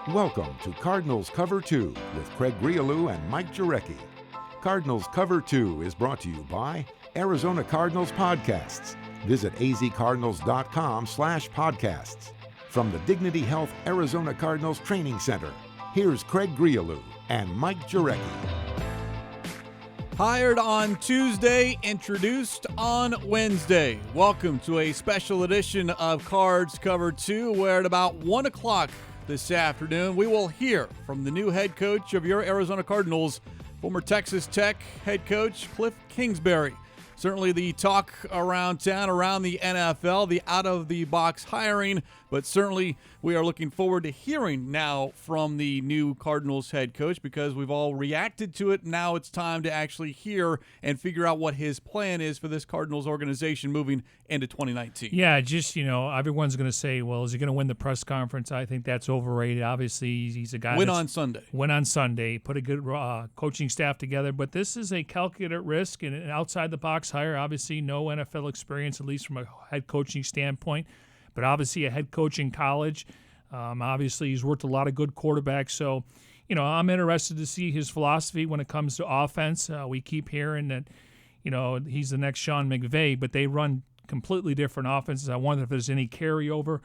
Welcome to Cardinals Cover 2 with Grialou and Mike Jurecki. Cardinals Cover 2 is brought to you by Arizona Cardinals Podcasts. Visit azcardinals.com/podcasts. From the Dignity Health Arizona Cardinals Training Center, here's Grialou and Mike Jurecki. Hired on Tuesday, introduced on Wednesday. Welcome to a special edition of Cards Cover 2, where at about 1 o'clock this afternoon, we will hear from the new head coach of your Arizona Cardinals, former Texas Tech head coach Kliff Kingsbury. Certainly the talk around town, around the NFL, the out-of-the-box hiring, but certainly we are looking forward to hearing now from the new Cardinals head coach because we've all reacted to it. Now it's time to actually hear and figure out what his plan is for this Cardinals organization moving into 2019. Yeah, just, everyone's going to say, well, is he going to win the press conference? I think that's overrated. Obviously, he's a guy Win on Sunday, put a good coaching staff together, but this is a calculated risk and an outside-the-box hire. Obviously, no NFL experience, at least from a head coaching standpoint, but obviously a head coach in college. Obviously, he's worked a lot of good quarterbacks. So, I'm interested to see his philosophy when it comes to offense. We keep hearing that, he's the next Sean McVay, but they run completely different offenses. I wonder if there's any carryover.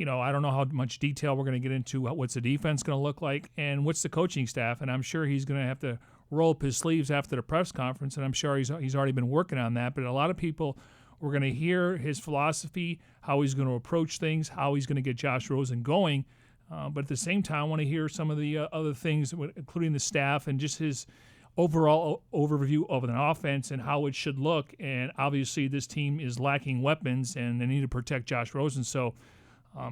I don't know how much detail we're going to get into what's the defense going to look like and what's the coaching staff. And I'm sure he's going to have to roll up his sleeves after the press conference, and I'm sure he's already been working on that. But a lot of people were going to hear his philosophy, how he's going to approach things, how he's going to get Josh Rosen going. But at the same time, I want to hear some of the other things, including the staff and just his overall overview of an offense and how it should look. And obviously this team is lacking weapons, and they need to protect Josh Rosen. So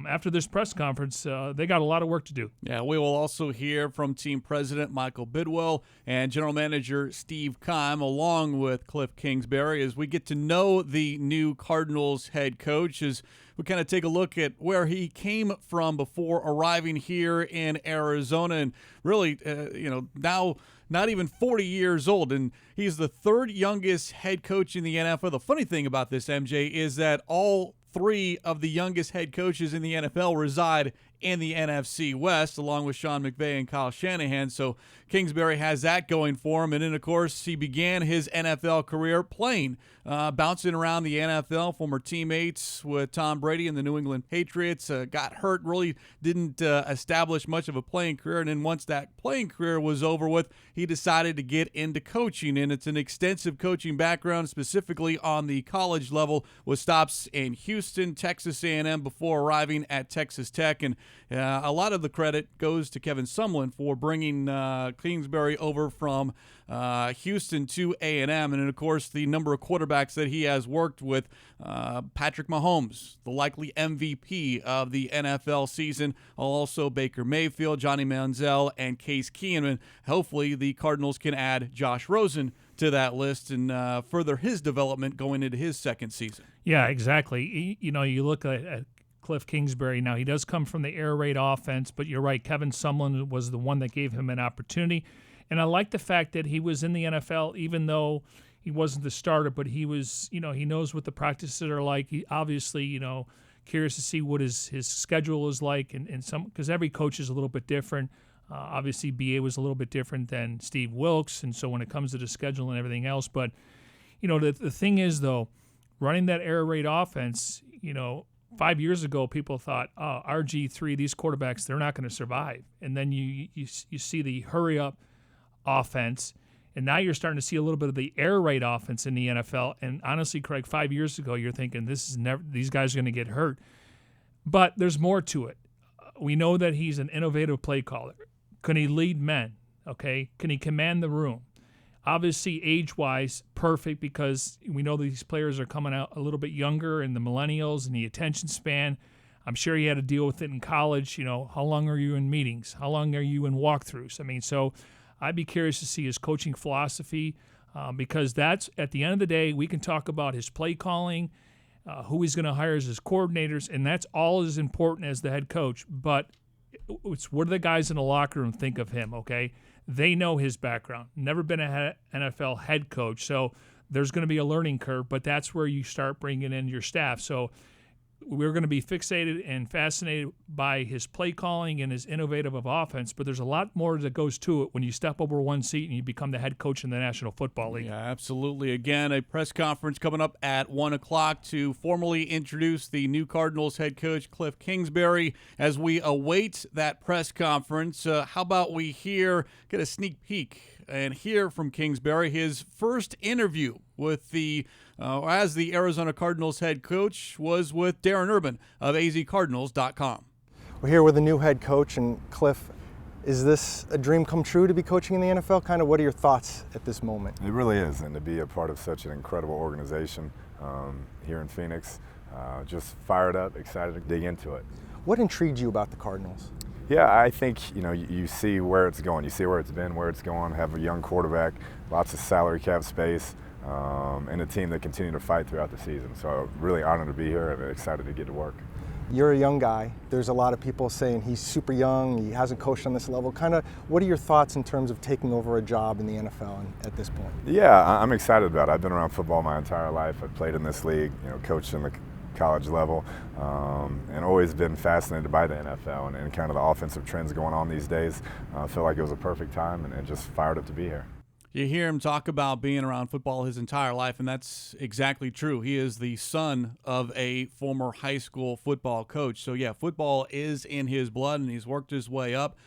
after this press conference, they got a lot of work to do. Yeah, we will also hear from team president Michael Bidwell and general manager Steve Keim, along with Kliff Kingsbury, as we get to know the new Cardinals head coach, as we kind of take a look at where he came from before arriving here in Arizona, and really, now not even 40 years old, and he's the third youngest head coach in the NFL. The funny thing about this, MJ, is that all three of the youngest head coaches in the NFL reside in the NFC West, along with Sean McVay and Kyle Shanahan. So Kingsbury has that going for him. And then, of course, he began his NFL career playing, bouncing around the NFL, former teammates with Tom Brady and the New England Patriots, got hurt, really didn't establish much of a playing career. And then once that playing career was over with, he decided to get into coaching. And it's an extensive coaching background, specifically on the college level, with stops in Houston, Texas A&M before arriving at Texas Tech. And a lot of the credit goes to Kevin Sumlin for bringing Kingsbury over from Houston to A&M. And then, of course, the number of quarterbacks that he has worked with, Patrick Mahomes, the likely MVP of the NFL season, also Baker Mayfield, Johnny Manziel, and Case Keenum. Hopefully the Cardinals can add Josh Rosen to that list and further his development going into his second season. Yeah, exactly. You look at Kliff Kingsbury. Now, he does come from the air raid offense, but you're right, Kevin Sumlin was the one that gave him an opportunity. And I like the fact that he was in the NFL, even though he wasn't the starter, but he was, he knows what the practices are like. He obviously, curious to see what his schedule is like, and some, because every coach is a little bit different. Obviously, BA was a little bit different than Steve Wilkes, and so when it comes to the schedule and everything else. But, the thing is, though, running that air raid offense, 5 years ago, people thought, RG3, these quarterbacks, they're not going to survive. And then you see the hurry-up offense, and now you're starting to see a little bit of the air raid offense in the NFL. And honestly, Craig, 5 years ago, you're thinking these guys are going to get hurt. But there's more to it. We know that he's an innovative play caller. Can he lead men? Okay. Can he command the room? Obviously, age-wise, perfect, because we know these players are coming out a little bit younger, and the millennials and the attention span. I'm sure he had to deal with it in college. How long are you in meetings? How long are you in walkthroughs? So I'd be curious to see his coaching philosophy, because that's, at the end of the day, we can talk about his play calling, who he's going to hire as his coordinators, and that's all as important as the head coach. But it's what do the guys in the locker room think of him, okay? They know his background. Never been a NFL head coach, so there's going to be a learning curve, but that's where you start bringing in your staff. So we're going to be fixated and fascinated by his play calling and his innovative of offense, but there's a lot more that goes to it when you step over one seat and you become the head coach in the National Football League. Yeah, absolutely. Again, a press conference coming up at 1 o'clock to formally introduce the new Cardinals head coach, Kliff Kingsbury. As we await that press conference, how about we get a sneak peek and hear from Kingsbury, his first interview with as the Arizona Cardinals head coach was with Darren Urban of azcardinals.com. We're here with a new head coach, and Kliff, is this a dream come true to be coaching in the NFL? Kind of what are your thoughts at this moment? It really is, and to be a part of such an incredible organization here in Phoenix, just fired up, excited to dig into it. What intrigued you about the Cardinals? Yeah, I think, you see where it's going. You see where it's been, where it's going, have a young quarterback, lots of salary cap space, and a team that continue to fight throughout the season. So really honored to be here and excited to get to work. You're a young guy. There's a lot of people saying he's super young, he hasn't coached on this level. Kind of, what are your thoughts in terms of taking over a job in the NFL at this point? Yeah, I'm excited about it. I've been around football my entire life. I've played in this league, coached in the college level, and always been fascinated by the NFL and kind of the offensive trends going on these days. I feel like it was a perfect time and just fired up to be here. You hear him talk about being around football his entire life, and that's exactly true. He is the son of a former high school football coach. So, yeah, football is in his blood, and he's worked his way up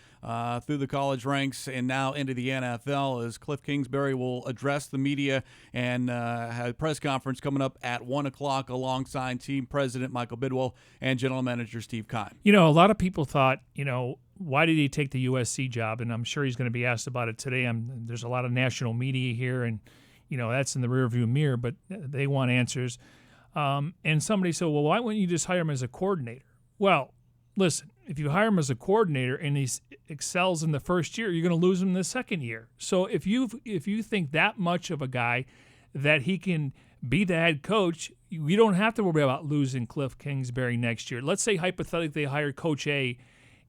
through the college ranks and now into the NFL, as Kliff Kingsbury will address the media and have a press conference coming up at 1 o'clock alongside team president Michael Bidwell and general manager Steve Keim. A lot of people thought, why did he take the USC job? And I'm sure he's going to be asked about it today. There's a lot of national media here, and, that's in the rearview mirror, but they want answers. And somebody said, well, why wouldn't you just hire him as a coordinator? Well, listen, if you hire him as a coordinator and he excels in the first year, you're going to lose him in the second year. So if you think that much of a guy that he can be the head coach, you don't have to worry about losing Kliff Kingsbury next year. Let's say hypothetically they hired Coach A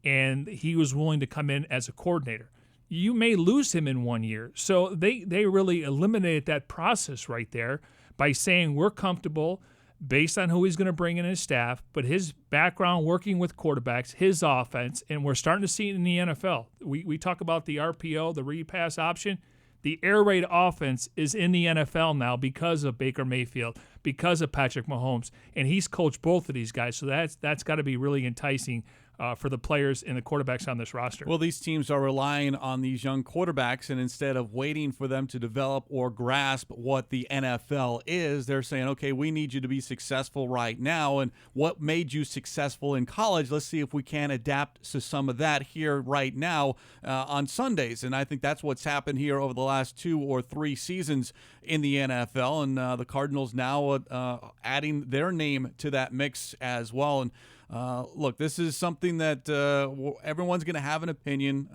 and he was willing to come in as a coordinator. You may lose him in 1 year. So they really eliminated that process right there by saying we're comfortable based on who he's going to bring in his staff, but his background working with quarterbacks, his offense, and we're starting to see it in the NFL. We talk about the RPO, the repass option. The air raid offense is in the NFL now because of Baker Mayfield, because of Patrick Mahomes, and he's coached both of these guys. So that's got to be really enticing for the players and the quarterbacks on this roster. Well, these teams are relying on these young quarterbacks, and instead of waiting for them to develop or grasp what the NFL is, they're saying, okay, we need you to be successful right now, and what made you successful in college, let's see if we can adapt to some of that here right now on Sundays. And I think that's what's happened here over the last 2 or 3 seasons in the NFL, and the Cardinals now adding their name to that mix as well. And look, this is something that everyone's going to have an opinion,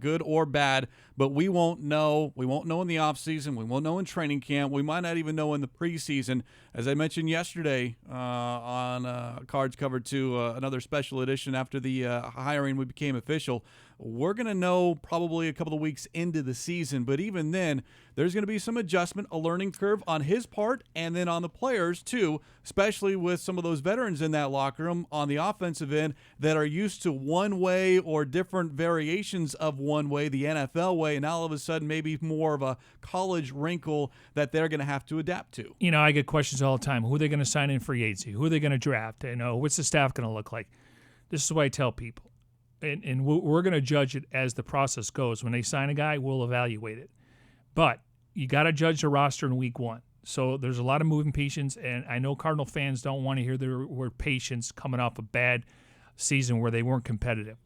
good or bad, but we won't know. We won't know in the offseason. We won't know in training camp. We might not even know in the preseason. As I mentioned yesterday on Cards Covered 2, another special edition after the hiring we became official, we're going to know probably a couple of weeks into the season. But even then, there's going to be some adjustment, a learning curve on his part and then on the players too, especially with some of those veterans in that locker room on the offensive end that are used to one way or different variations of one way, the NFL way, and now all of a sudden maybe more of a college wrinkle that they're going to have to adapt to. I get questions all the time. Who are they going to sign in free agency? Who are they going to draft? What's the staff going to look like? This is what I tell people. And we're going to judge it as the process goes. When they sign a guy, we'll evaluate it. But you got to judge the roster in week 1. So there's a lot of moving pieces, and I know Cardinal fans don't want to hear the word patience coming off a bad season where they weren't competitive.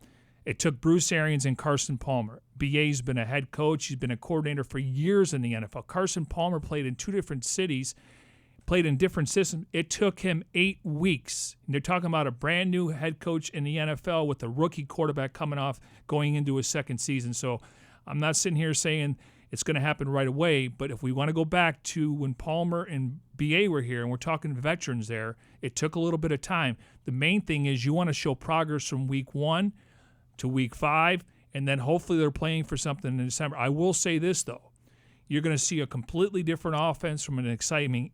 It took Bruce Arians and Carson Palmer. BA's been a head coach. He's been a coordinator for years in the NFL. Carson Palmer played in 2 different cities, played in different systems. It took him 8 weeks. And they're talking about a brand new head coach in the NFL with a rookie quarterback coming off going into his second season. So I'm not sitting here saying it's going to happen right away, but if we want to go back to when Palmer and BA were here, and we're talking veterans there, it took a little bit of time. The main thing is you want to show progress from week 1 to week 5, and then hopefully they're playing for something in December. I will say this, though. you're going to see a completely different offense from an excitement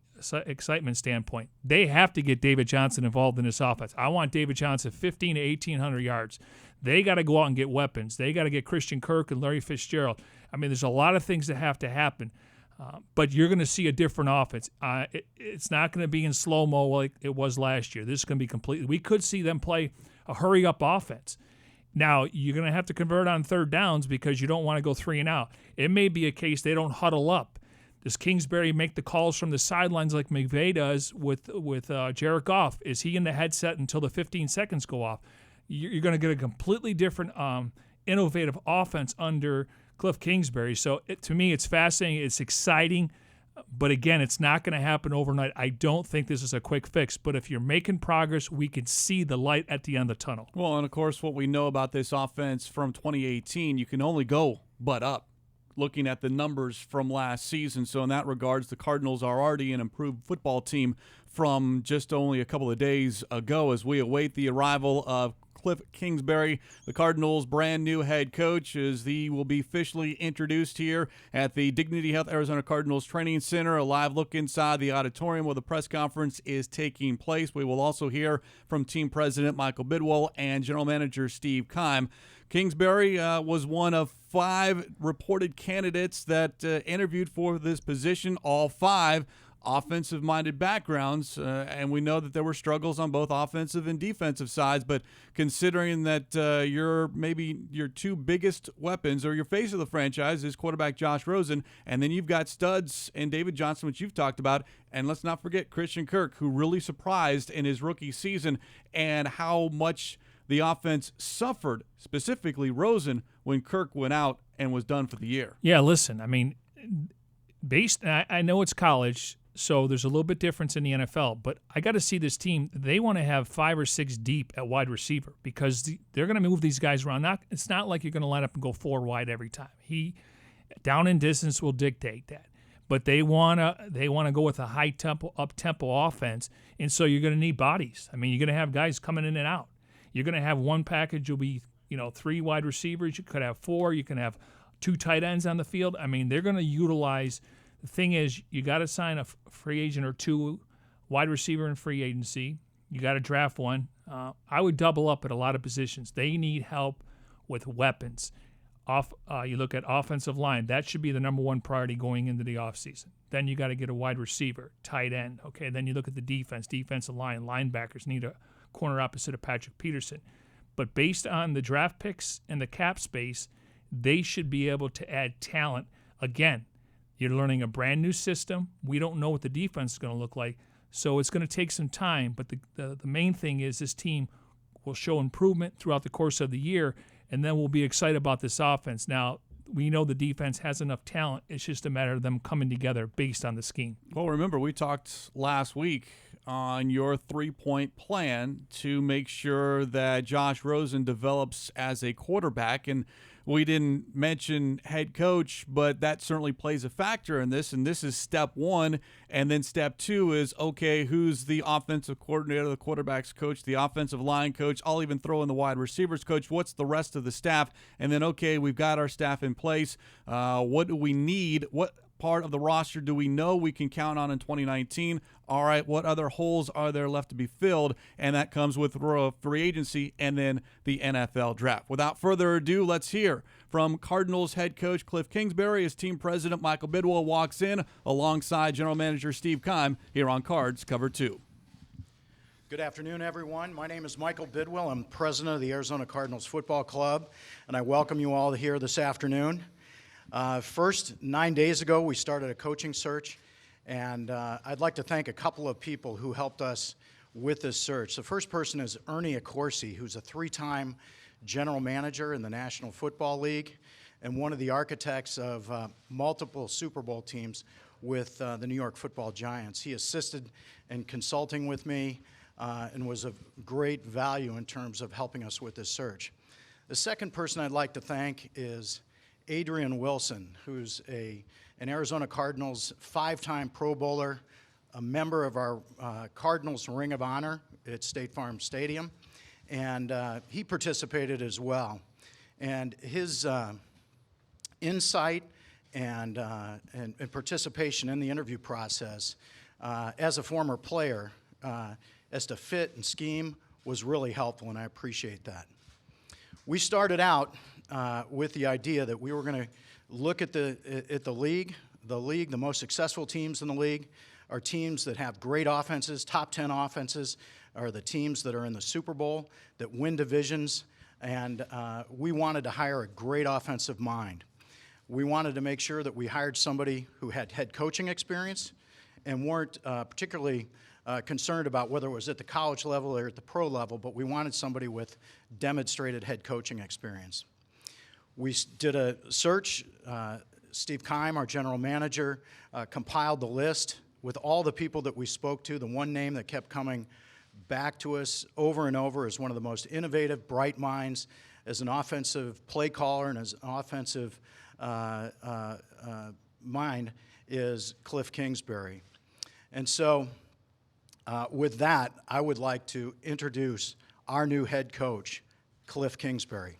standpoint. They have to get David Johnson involved in this offense. I want David Johnson 15 to 1,800 yards. They got to go out and get weapons. They got to get Christian Kirk and Larry Fitzgerald. I mean, there's a lot of things that have to happen. But you're going to see a different offense. It's not going to be in slow-mo like it was last year. This is going to be completely – we could see them play a hurry-up offense. Now, you're going to have to convert on third downs because you don't want to go 3 and out. It may be a case they don't huddle up. Does Kingsbury make the calls from the sidelines like McVay does with Jared Goff? Is he in the headset until the 15 seconds go off? You're going to get a completely different innovative offense under Kliff Kingsbury. So to me, it's fascinating. It's exciting. But again, it's not going to happen overnight. I don't think this is a quick fix. But if you're making progress, we can see the light at the end of the tunnel. Well, and of course, what we know about this offense from 2018, you can only go but up, looking at the numbers from last season. So in that regards, the Cardinals are already an improved football team from just only a couple of days ago as we await the arrival of Kliff Kingsbury, the Cardinals' brand new head coach, as he will be officially introduced here at the Dignity Health Arizona Cardinals Training Center. A live look inside the auditorium where the press conference is taking place. We will also hear from team president Michael Bidwell and general manager Steve Keim. Kingsbury was one of 5 reported candidates that interviewed for this position, all 5 offensive-minded backgrounds, and we know that there were struggles on both offensive and defensive sides, but considering that your 2 biggest weapons or your face of the franchise is quarterback Josh Rosen, and then you've got studs and David Johnson, which you've talked about, and let's not forget Christian Kirk, who really surprised in his rookie season, and how much the offense suffered, specifically Rosen, when Kirk went out and was done for the year. Yeah, listen, I mean, I know it's college, so there's a little bit difference in the NFL, but I got to see this team. They want to have 5 or 6 deep at wide receiver because they're going to move these guys around. It's not like you're going to line up and go 4 wide every time. Down in distance will dictate that. But they want to go with a high tempo, up tempo offense, and so you're going to need bodies. I mean, you're going to have guys coming in and out. You're going to have one package will be 3 wide receivers. You could have 4. You can have 2 tight ends on the field. I mean, they're going to utilize. The thing is, you got to sign a free agent or 2 wide receiver in free agency. You got to draft one. I would double up at a lot of positions. They need help with weapons. You look at offensive line. That should be the number 1 priority going into the offseason. Then you got to get a wide receiver, tight end. Okay, then you look at the defensive line. Linebackers need a corner opposite of Patrick Peterson. But based on the draft picks and the cap space, they should be able to add talent. Again, you're learning a brand new system. We don't know what the defense is going to look like, so it's going to take some time. But the main thing is this team will show improvement throughout the course of the year, and then we'll be excited about this offense. Now, we know the defense has enough talent. It's just a matter of them coming together based on the scheme. Well, remember, we talked last week on your 3-point plan to make sure that Josh Rosen develops as a quarterback, and we didn't mention head coach, but that certainly plays a factor in this, and this is step 1. And then step 2 is, okay, who's the offensive coordinator, the quarterback's coach, the offensive line coach? I'll even throw in the wide receivers coach. What's the rest of the staff? And then, okay, we've got our staff in place. What do we need? What part of the roster do we know we can count on in 2019? All right, what other holes are there left to be filled? And that comes with free agency and then the NFL draft. Without further ado, let's hear from Cardinals head coach Kliff Kingsbury as team president Michael Bidwell walks in alongside general manager Steve Keim here on Cards Cover 2. Good afternoon, everyone. My name is Michael Bidwell. I'm president of the Arizona Cardinals Football Club, and I welcome you all here this afternoon. First, 9 days ago, we started a coaching search, and I'd like to thank a couple of people who helped us with this search. The first person is Ernie Accorsi, who's a 3-time general manager in the National Football League and one of the architects of multiple Super Bowl teams with the New York Football Giants. He assisted in consulting with me and was of great value in terms of helping us with this search. The second person I'd like to thank is Adrian Wilson, who's an Arizona Cardinals 5-time Pro Bowler, a member of our Cardinals Ring of Honor at State Farm Stadium, and he participated as well. And his insight and participation in the interview process as a former player as to fit and scheme was really helpful, and I appreciate that. We started out with the idea that we were going to look at the league. The most successful teams in the league are teams that have great offenses. Top 10 offenses are the teams that are in the Super Bowl, that win divisions, and we wanted to hire a great offensive mind. We wanted to make sure that we hired somebody who had head coaching experience and weren't particularly concerned about whether it was at the college level or at the pro level, but we wanted somebody with demonstrated head coaching experience. We did a search. Steve Keim, our general manager, compiled the list with all the people that we spoke to. The one name that kept coming back to us over and over as one of the most innovative, bright minds, as an offensive play caller and as an offensive mind, is Kliff Kingsbury. And so with that, I would like to introduce our new head coach, Kliff Kingsbury.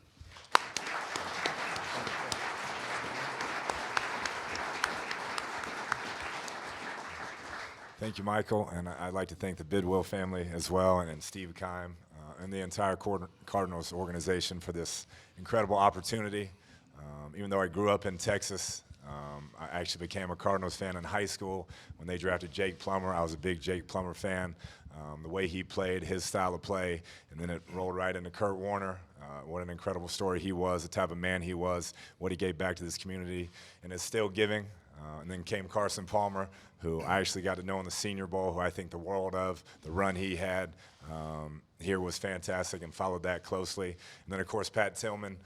Thank you, Michael, and I'd like to thank the Bidwell family as well, and Steve Keim, and the entire Cardinals organization for this incredible opportunity. Even though I grew up in Texas, I actually became a Cardinals fan in high school. When they drafted Jake Plummer, I was a big Jake Plummer fan. The way he played, his style of play, and then it rolled right into Kurt Warner. What an incredible story he was, the type of man he was, what he gave back to this community, and is still giving. And then came Carson Palmer, who I actually got to know in the Senior Bowl, who I think the world of. The run he had here was fantastic, and followed that closely. And then, of course, Pat Tillman,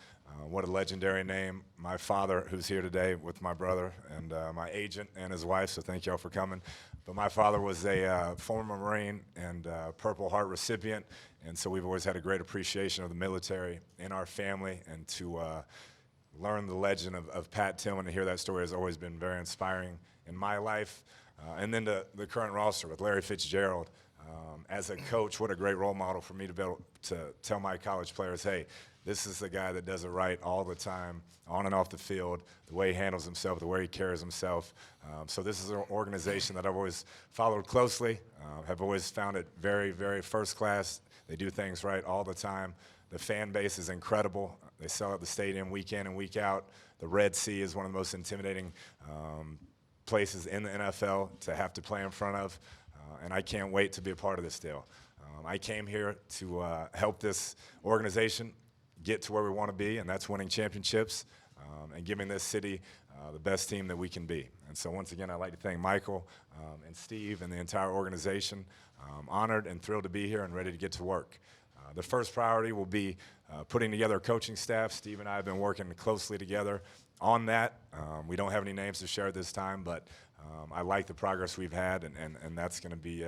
what a legendary name. My father, who's here today with my brother, and my agent and his wife, so thank y'all for coming. But my father was a former Marine and Purple Heart recipient, and so we've always had a great appreciation of the military in our family, and to learn the legend of Pat Tillman and hear that story has always been very inspiring in my life. And then the current roster with Larry Fitzgerald. As a coach, what a great role model for me to be able to tell my college players, hey, this is the guy that does it right all the time, on and off the field, the way he handles himself, the way he carries himself. So this is an organization that I've always followed closely, have always found it very, very first class. They do things right all the time. The fan base is incredible. They sell out the stadium week in and week out. The Red Sea is one of the most intimidating places in the NFL to have to play in front of, and I can't wait to be a part of this deal. I came here to help this organization get to where we want to be, and that's winning championships and giving this city the best team that we can be. And so once again, I'd like to thank Michael and Steve and the entire organization. Honored and thrilled to be here and ready to get to work. The first priority will be putting together a coaching staff. Steve and I have been working closely together on that. We don't have any names to share at this time, but I like the progress we've had, and that's going to be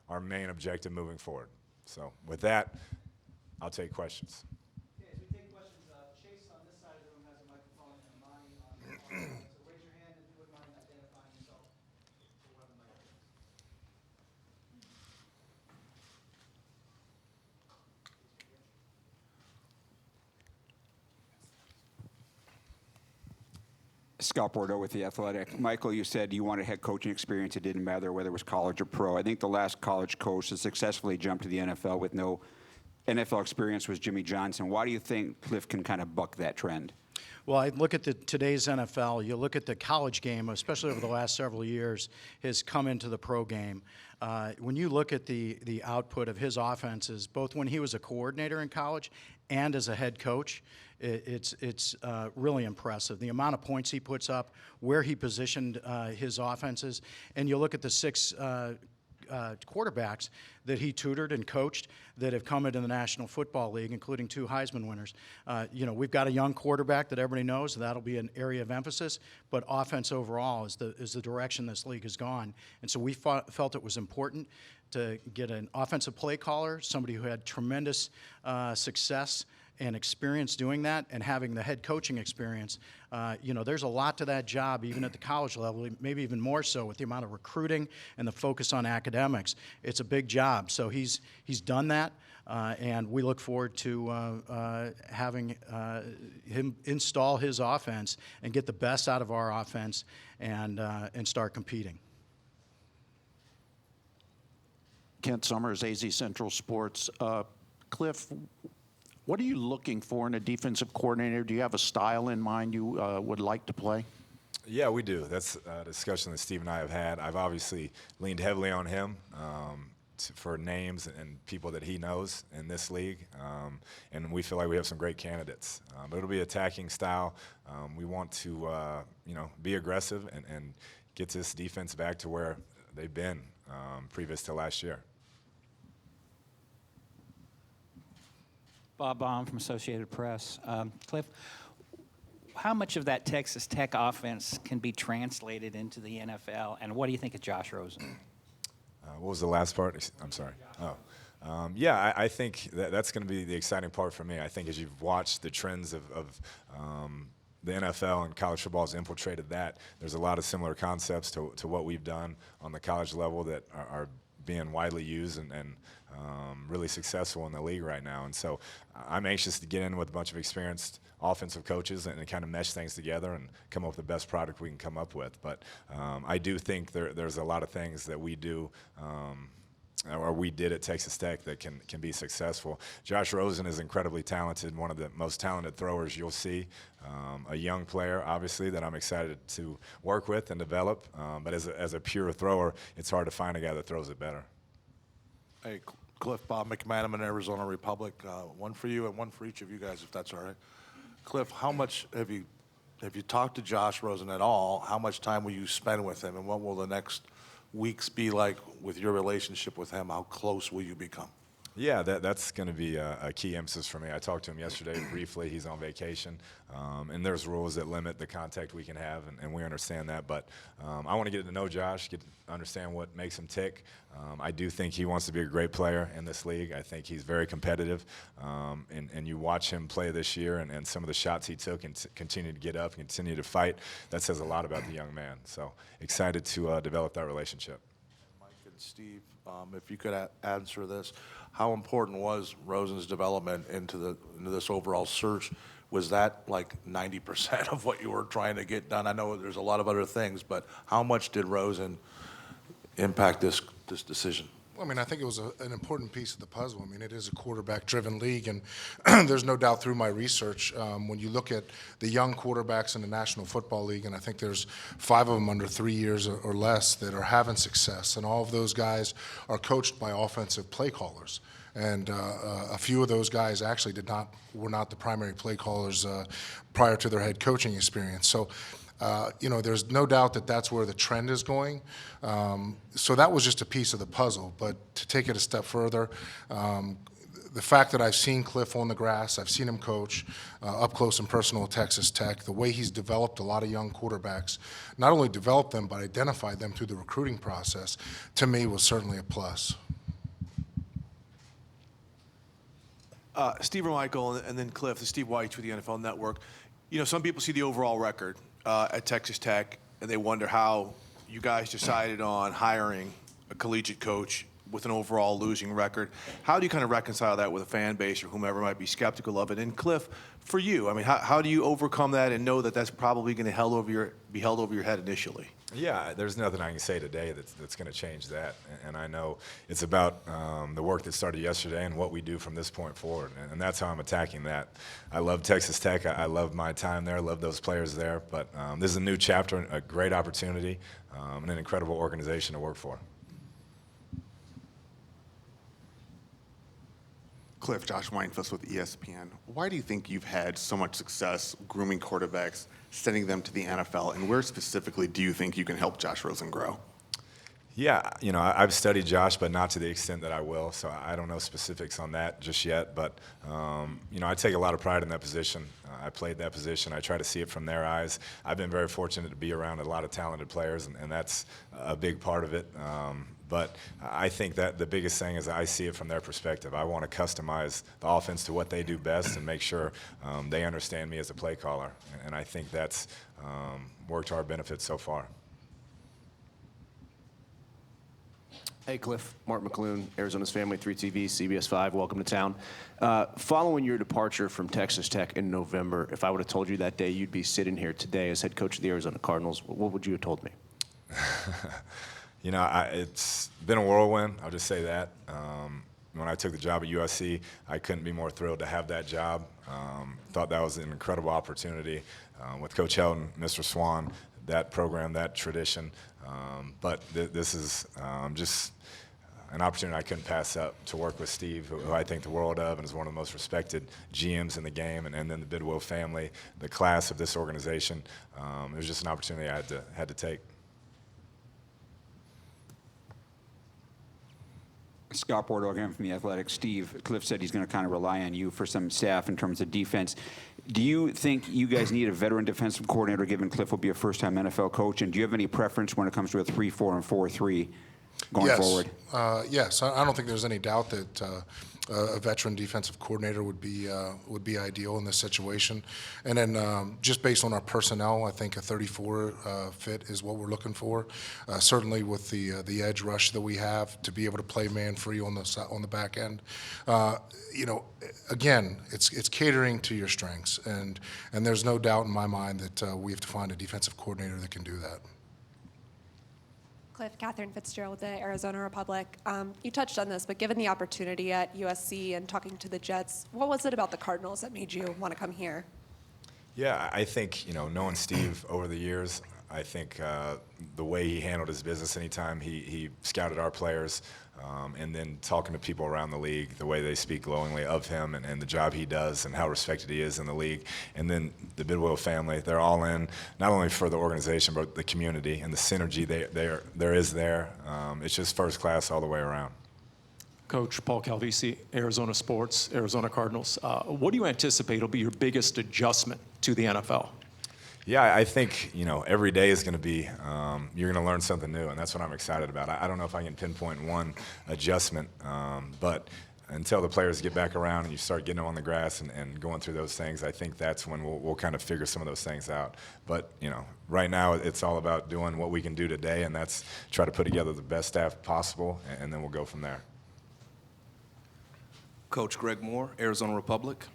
our main objective moving forward. So with that, I'll take questions. Okay, as we take questions, Chase on this side of the room has a microphone, and Amani on the other side. So raise your hand if you wouldn't mind identifying yourself. We'll have a microphone. Scott Bordeaux with The Athletic. Michael, you said you wanted head coaching experience. It didn't matter whether it was college or pro. I think the last college coach to successfully jump to the NFL with no NFL experience was Jimmy Johnson. Why do you think Kliff can kind of buck that trend? Well, I look at today's NFL, you look at the college game, especially over the last several years, has come into the pro game. When you look at the output of his offenses, both when he was a coordinator in college and as a head coach, it's really impressive. The amount of points he puts up, where he positioned his offenses, and you look at the six quarterbacks that he tutored and coached that have come into the National Football League, including 2 Heisman winners. We've got a young quarterback that everybody knows. That'll be an area of emphasis. But offense overall is the direction this league has gone. And so we felt it was important to get an offensive play caller, somebody who had tremendous success and experience doing that, and having the head coaching experience. There's a lot to that job, even at the college level, maybe even more so with the amount of recruiting and the focus on academics. It's a big job. So he's done that, and we look forward to having him install his offense and get the best out of our offense and start competing. Kent Summers, AZ Central Sports. Kliff, what are you looking for in a defensive coordinator? Do you have a style in mind you would like to play? Yeah, we do. That's a discussion that Steve and I have had. I've obviously leaned heavily on him for names and people that he knows in this league, and we feel like we have some great candidates. But it'll be attacking style. We want to, be aggressive and get this defense back to where they've been previous to last year. Bob Baum from Associated Press. Kliff, how much of that Texas Tech offense can be translated into the NFL, and what do you think of Josh Rosen? What was the last part? I'm sorry. I think that's going to be the exciting part for me. I think as you've watched the trends of the NFL and college football has infiltrated that, there's a lot of similar concepts to what we've done on the college level that are being widely used and really successful in the league right now. And so I'm anxious to get in with a bunch of experienced offensive coaches and kind of mesh things together and come up with the best product we can come up with. But I do think there's a lot of things that we do or we did at Texas Tech that can be successful. Josh Rosen is incredibly talented, one of the most talented throwers you'll see. A young player, obviously, that I'm excited to work with and develop. But as a pure thrower, it's hard to find a guy that throws it better. Hey, Kliff, Bob McManaman, Arizona Republic. One for you and one for each of you guys, if that's all right. Kliff, how much have you talked to Josh Rosen at all? How much time will you spend with him, and what will the next weeks be like with your relationship with him? How close will you become? Yeah, that's going to be a key emphasis for me. I talked to him yesterday briefly. He's on vacation, and there's rules that limit the contact we can have, and we understand that. But I want to get to know Josh, get to understand what makes him tick. I do think he wants to be a great player in this league. I think he's very competitive, and you watch him play this year and some of the shots he took and continue to get up and continue to fight. That says a lot about the young man. So excited to develop that relationship. Mike and Steve, if you could answer this. How important was Rosen's development into this overall search? Was that like 90% of what you were trying to get done? I know there's a lot of other things, but how much did Rosen impact this decision? Well, I mean, I think it was an important piece of the puzzle. I mean, it is a quarterback-driven league, and there's no doubt through my research, when you look at the young quarterbacks in the National Football League, and I think there's 5 of them under 3 years or less that are having success, and all of those guys are coached by offensive play callers. And a few of those guys actually were not the primary play callers prior to their head coaching experience. So, there's no doubt that that's where the trend is going. So that was just a piece of the puzzle. But to take it a step further, the fact that I've seen Kliff on the grass, I've seen him coach up close and personal at Texas Tech, the way he's developed a lot of young quarterbacks, not only developed them, but identified them through the recruiting process, to me was certainly a plus. Steve or Michael, and then Kliff, Steve Weitz with the NFL Network. Some people see the overall record at Texas Tech, and they wonder how you guys decided on hiring a collegiate coach with an overall losing record. How do you kind of reconcile that with a fan base or whomever might be skeptical of it? And Kliff, for you, I mean, how do you overcome that and know that that's probably going to be held over your head initially? Yeah, there's nothing I can say today that's going to change that. And I know it's about the work that started yesterday and what we do from this point forward. And that's how I'm attacking that. I love Texas Tech. I love my time there. I love those players there. But this is a new chapter, a great opportunity, and an incredible organization to work for. Kliff, Josh Weinfuss with ESPN. Why do you think you've had so much success grooming quarterbacks, sending them to the NFL, and where specifically do you think you can help Josh Rosen grow? Yeah, I've studied Josh, but not to the extent that I will, so I don't know specifics on that just yet. But, I take a lot of pride in that position. I played that position. I try to see it from their eyes. I've been very fortunate to be around a lot of talented players, and that's a big part of it. But I think that the biggest thing is I see it from their perspective. I want to customize the offense to what they do best and make sure they understand me as a play caller. And I think that's worked to our benefit so far. Hey, Kliff. Mark McClune, Arizona's Family, 3TV, CBS 5. Welcome to town. Following your departure from Texas Tech in November, if I would have told you that day you'd be sitting here today as head coach of the Arizona Cardinals, what would you have told me? It's been a whirlwind. I'll just say that. When I took the job at USC, I couldn't be more thrilled to have that job. Thought that was an incredible opportunity with Coach Helton, Mr. Swan, that program, that tradition. But this is just an opportunity I couldn't pass up to work with Steve, who I think the world of and is one of the most respected GMs in the game, and then the Bidwell family, the class of this organization. It was just an opportunity I had to take. Scott Bordeaux again from The Athletic. Steve, Kliff said he's going to kind of rely on you for some staff in terms of defense. Do you think you guys need a veteran defensive coordinator, given Kliff will be a first-time NFL coach? And do you have any preference when it comes to a 3-4 and 4-3 going forward? Yes. I don't think there's any doubt that a veteran defensive coordinator would be ideal in this situation. And then just based on our personnel, I think a 34 fit is what we're looking for. Certainly with the edge rush that we have to be able to play man free on the back end. Again, it's catering to your strengths, and there's no doubt in my mind that we have to find a defensive coordinator that can do that. Kliff, Catherine Fitzgerald with the Arizona Republic. You touched on this, but given the opportunity at USC and talking to the Jets, what was it about the Cardinals that made you want to come here? Yeah, I think, knowing Steve over the years, I think the way he handled his business anytime he scouted our players, and then talking to people around the league, the way they speak glowingly of him and the job he does and how respected he is in the league. And then the Bidwell family, they're all in, not only for the organization, but the community and the synergy there is there. It's just first class all the way around. Coach Paul Calvisi, Arizona Sports, Arizona Cardinals. What do you anticipate will be your biggest adjustment to the NFL? Yeah, I think, every day is going to be, you're going to learn something new, and that's what I'm excited about. I don't know if I can pinpoint one adjustment, but until the players get back around and you start getting them on the grass and going through those things, I think that's when we'll kind of figure some of those things out. But, right now it's all about doing what we can do today, and that's try to put together the best staff possible, and then we'll go from there. Coach Greg Moore, Arizona Republic.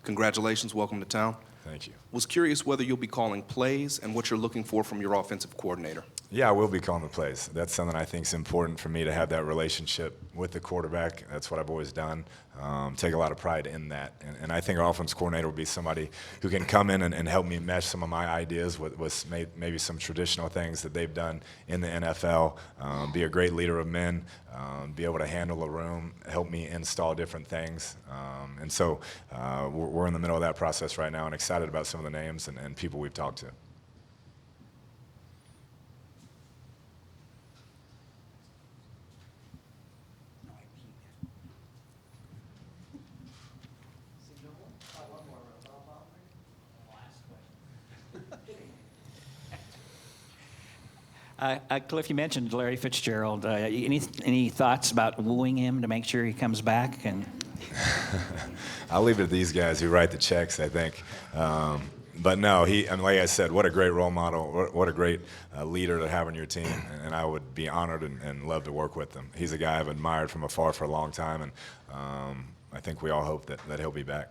Congratulations, welcome to town. Thank you. Was curious whether you'll be calling plays and what you're looking for from your offensive coordinator. Yeah, I will be calling the plays. That's something I think is important for me to have that relationship with the quarterback. That's what I've always done. Take a lot of pride in that. And I think our offense coordinator will be somebody who can come in and help me mesh some of my ideas with maybe some traditional things that they've done in the NFL, be a great leader of men, be able to handle a room, help me install different things. And so we're in the middle of that process right now and excited about some of the names and people we've talked to. Kliff, you mentioned Larry Fitzgerald. Any thoughts about wooing him to make sure he comes back? And I'll leave it to these guys who write the checks, I think. But no, like I said, what a great role model, what a great leader to have on your team, and I would be honored and love to work with him. He's a guy I've admired from afar for a long time, and I think we all hope that he'll be back.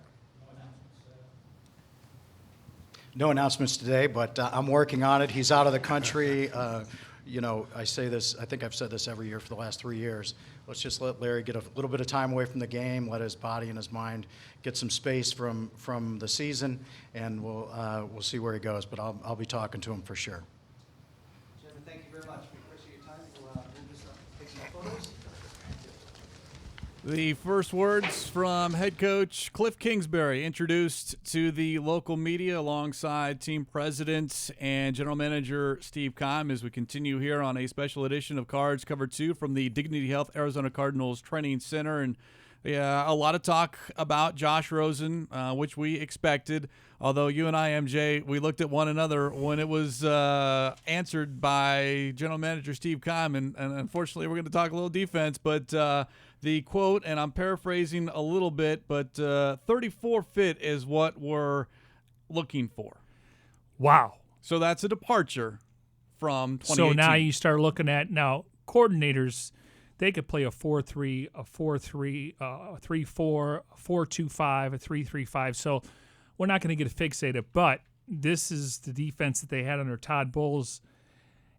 No announcements today, but I'm working on it. He's out of the country. I say this, I think I've said this every year for the last 3 years. Let's just let Larry get a little bit of time away from the game, let his body and his mind get some space from the season, and we'll see where he goes. But I'll be talking to him for sure. Gentlemen, thank you very much. We appreciate your time. We'll take some photos. The first words from head coach Kliff Kingsbury, introduced to the local media alongside team president and general manager Steve Keim, as we continue here on a special edition of Cards Cover 2 from the Dignity Health Arizona Cardinals Training Center. And yeah, a lot of talk about Josh Rosen, which we expected. Although you and I, MJ, we looked at one another when it was answered by general manager Steve Keim, and unfortunately we're going to talk a little defense, but the quote, and I'm paraphrasing a little bit, but 34 fit is what we're looking for. Wow. So that's a departure from 2018. So now you start looking at coordinators. They could play a 4-3, a 4-3, a 3-4, a 4-2-5, a 3-3-5. So we're not going to get fixated. But this is the defense that they had under Todd Bowles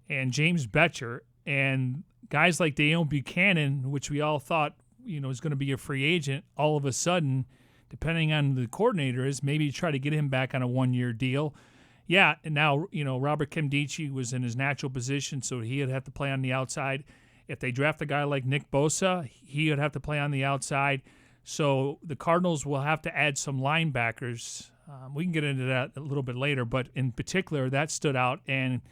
and James Betcher. And guys like Deion Buchanan, which we all thought, is going to be a free agent, all of a sudden, depending on who the coordinator is, maybe try to get him back on a one-year deal. Yeah, and now, Robert Kimdichie was in his natural position, so he would have to play on the outside. If they draft a guy like Nick Bosa, he would have to play on the outside. So the Cardinals will have to add some linebackers. We can get into that a little bit later, but in particular, that stood out. And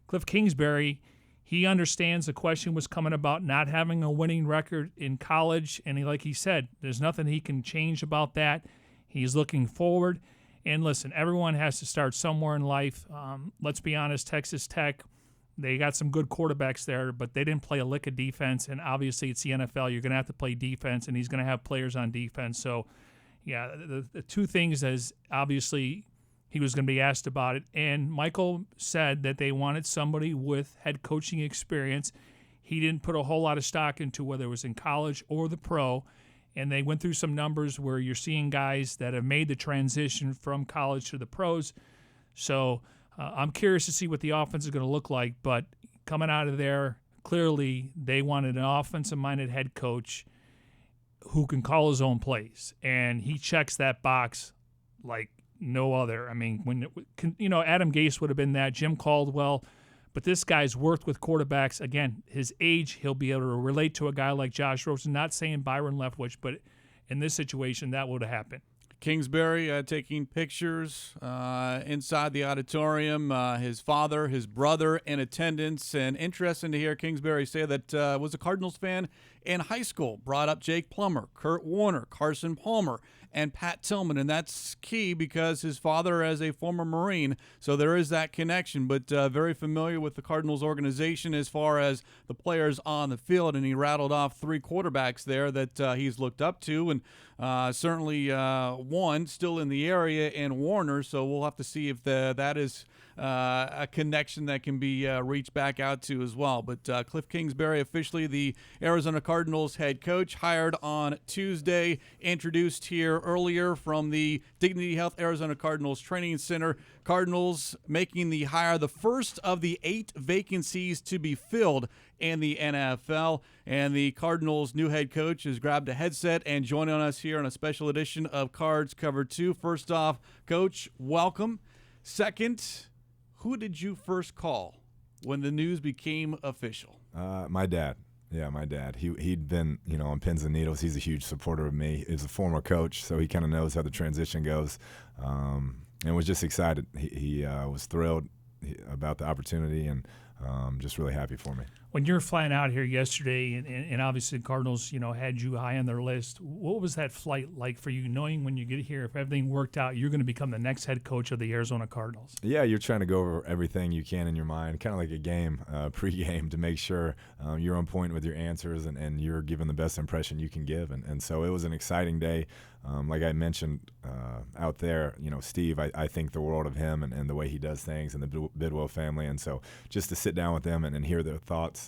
Kliff Kingsbury, he understands the question was coming about not having a winning record in college. And like he said, there's nothing he can change about that. He's looking forward. And listen, everyone has to start somewhere in life. Let's be honest, Texas Tech, they got some good quarterbacks there, but they didn't play a lick of defense. And obviously, it's the NFL. You're going to have to play defense, and he's going to have players on defense. So, yeah, the two things is obviously he was going to be asked about it. And Michael said that they wanted somebody with head coaching experience. He didn't put a whole lot of stock into whether it was in college or the pro. And they went through some numbers where you're seeing guys that have made the transition from college to the pros. So I'm curious to see what the offense is going to look like, but coming out of there, clearly they wanted an offensive-minded head coach who can call his own plays, and he checks that box like no other. I mean, Adam Gase would have been that, Jim Caldwell, but this guy's worked with quarterbacks. Again, his age, he'll be able to relate to a guy like Josh Rosen, not saying Byron Leftwich, but in this situation, that would have happened. Kingsbury taking pictures inside the auditorium, his father, his brother in attendance, and interesting to hear Kingsbury say that was a Cardinals fan in high school, brought up Jake Plummer, Kurt Warner, Carson Palmer, and Pat Tillman, and that's key because his father is a former Marine, so there is that connection, but very familiar with the Cardinals organization as far as the players on the field, and he rattled off 3 quarterbacks there that he's looked up to, and certainly one still in the area in Warner, so we'll have to see if that is a connection that can be reached back out to as well. But Kliff Kingsbury, officially the Arizona Cardinals head coach, hired on Tuesday, introduced here earlier from the Dignity Health Arizona Cardinals Training Center. Cardinals making the hire the first of the 8 vacancies to be filled in the NFL. And the Cardinals' new head coach has grabbed a headset and joining us here on a special edition of Cards Cover 2. First off, Coach, welcome. Second, who did you first call when the news became official? My dad. Yeah, my dad. He'd been, on pins and needles. He's a huge supporter of me. He's a former coach, so he kind of knows how the transition goes, and was just excited. He was thrilled about the opportunity and just really happy for me. When you were flying out here yesterday, and obviously the Cardinals, had you high on their list, what was that flight like for you, knowing when you get here, if everything worked out, you're going to become the next head coach of the Arizona Cardinals? Yeah, you're trying to go over everything you can in your mind, kind of like a game, pre-game, to make sure you're on point with your answers and you're giving the best impression you can give. And so it was an exciting day. Like I mentioned out there, Steve, I think the world of him and the way he does things, and the Bidwell family. And so just to sit down with them and hear their thoughts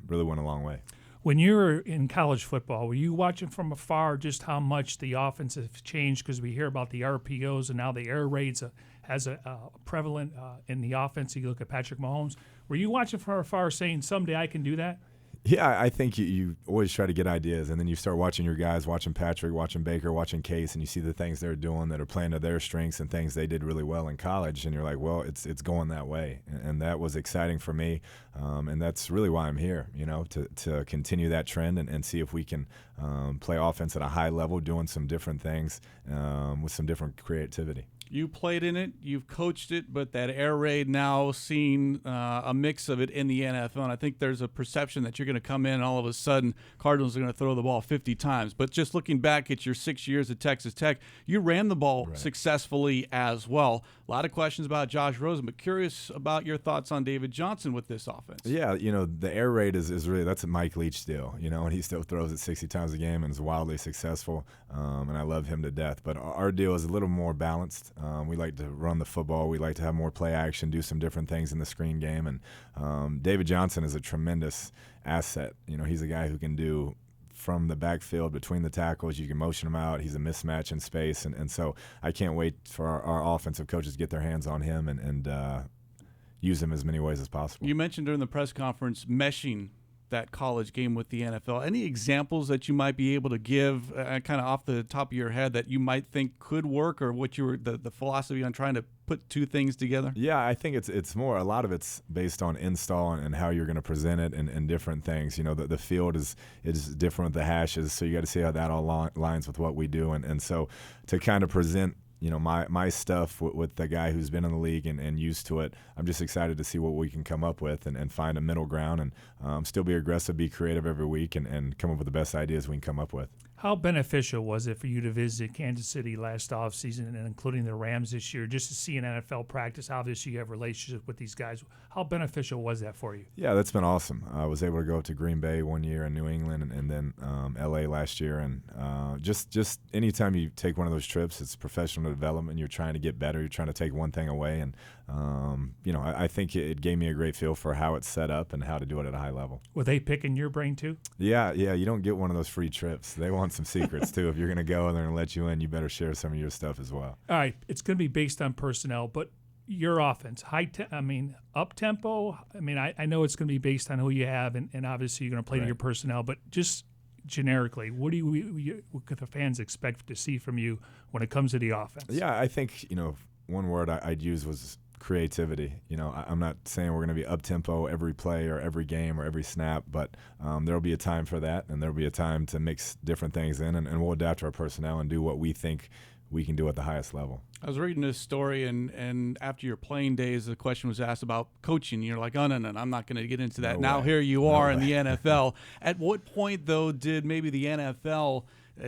really went a long way. When you were in college football, were you watching from afar just how much the offense has changed? Because we hear about the RPOs and now the air raids has a prevalent in the offense. You look at Patrick Mahomes. Were you watching from afar saying, someday I can do that? Yeah, I think you always try to get ideas, and then you start watching your guys, watching Patrick, watching Baker, watching Case, and you see the things they're doing that are playing to their strengths and things they did really well in college, and you're like, well, it's going that way, and that was exciting for me, and that's really why I'm here, to continue that trend and see if we can play offense at a high level, doing some different things with some different creativity. You played in it, you've coached it, but that air raid now seeing a mix of it in the NFL, and I think there's a perception that you're going to come in and all of a sudden Cardinals are going to throw the ball 50 times. But just looking back at your 6 years at Texas Tech, you ran the ball successfully as well. A lot of questions about Josh Rosen, but curious about your thoughts on David Johnson with this offense. Yeah, the air raid is really, that's a Mike Leach deal, and he still throws it 60 times a game and is wildly successful, and I love him to death. But our deal is a little more balanced. We like to run the football. We like to have more play action, do some different things in the screen game. And David Johnson is a tremendous asset. He's a guy who can do from the backfield between the tackles. You can motion him out. He's a mismatch in space. And so I can't wait for our offensive coaches to get their hands on him and use him as many ways as possible. You mentioned during the press conference meshing that college game with the NFL. Any examples that you might be able to give kind of off the top of your head that you might think could work, or what you were the philosophy on trying to put two things together? Yeah, I think it's more, a lot of it's based on install and how you're going to present it and different things. The field is different with the hashes, so you got to see how that all aligns with what we do. And so to kind of present my stuff with the guy who's been in the league and used to it, I'm just excited to see what we can come up with and find a middle ground and still be aggressive, be creative every week, and come up with the best ideas we can come up with. How beneficial was it for you to visit Kansas City last offseason and including the Rams this year, just to see an NFL practice? Obviously, you have relationships with these guys. How beneficial was that for you? Yeah, that's been awesome. I was able to go to Green Bay one year in New England and then L.A. last year. And just anytime you take one of those trips, it's professional development. You're trying to get better. You're trying to take one thing away. And, I think it gave me a great feel for how it's set up and how to do it at a high level. Were they picking your brain too? Yeah. You don't get one of those free trips. They want some secrets too. If you're going to go and they're going to let you in, you better share some of your stuff as well. All right. It's going to be based on personnel, but your offense, up tempo. I know it's going to be based on who you have, and obviously you're going to play to your personnel, but just generically, what could the fans expect to see from you when it comes to the offense? Yeah, I think, one word I'd use was creativity. I'm not saying we're going to be up tempo every play or every game or every snap, but there'll be a time for that, and there'll be a time to mix different things in, and we'll adapt to our personnel and do what we think we can do at the highest level. I was reading this story, and after your playing days, the question was asked about coaching. You're like, oh, no, I'm not going to get into that. Now here you are in the NFL. At what point, though, did maybe the NFL,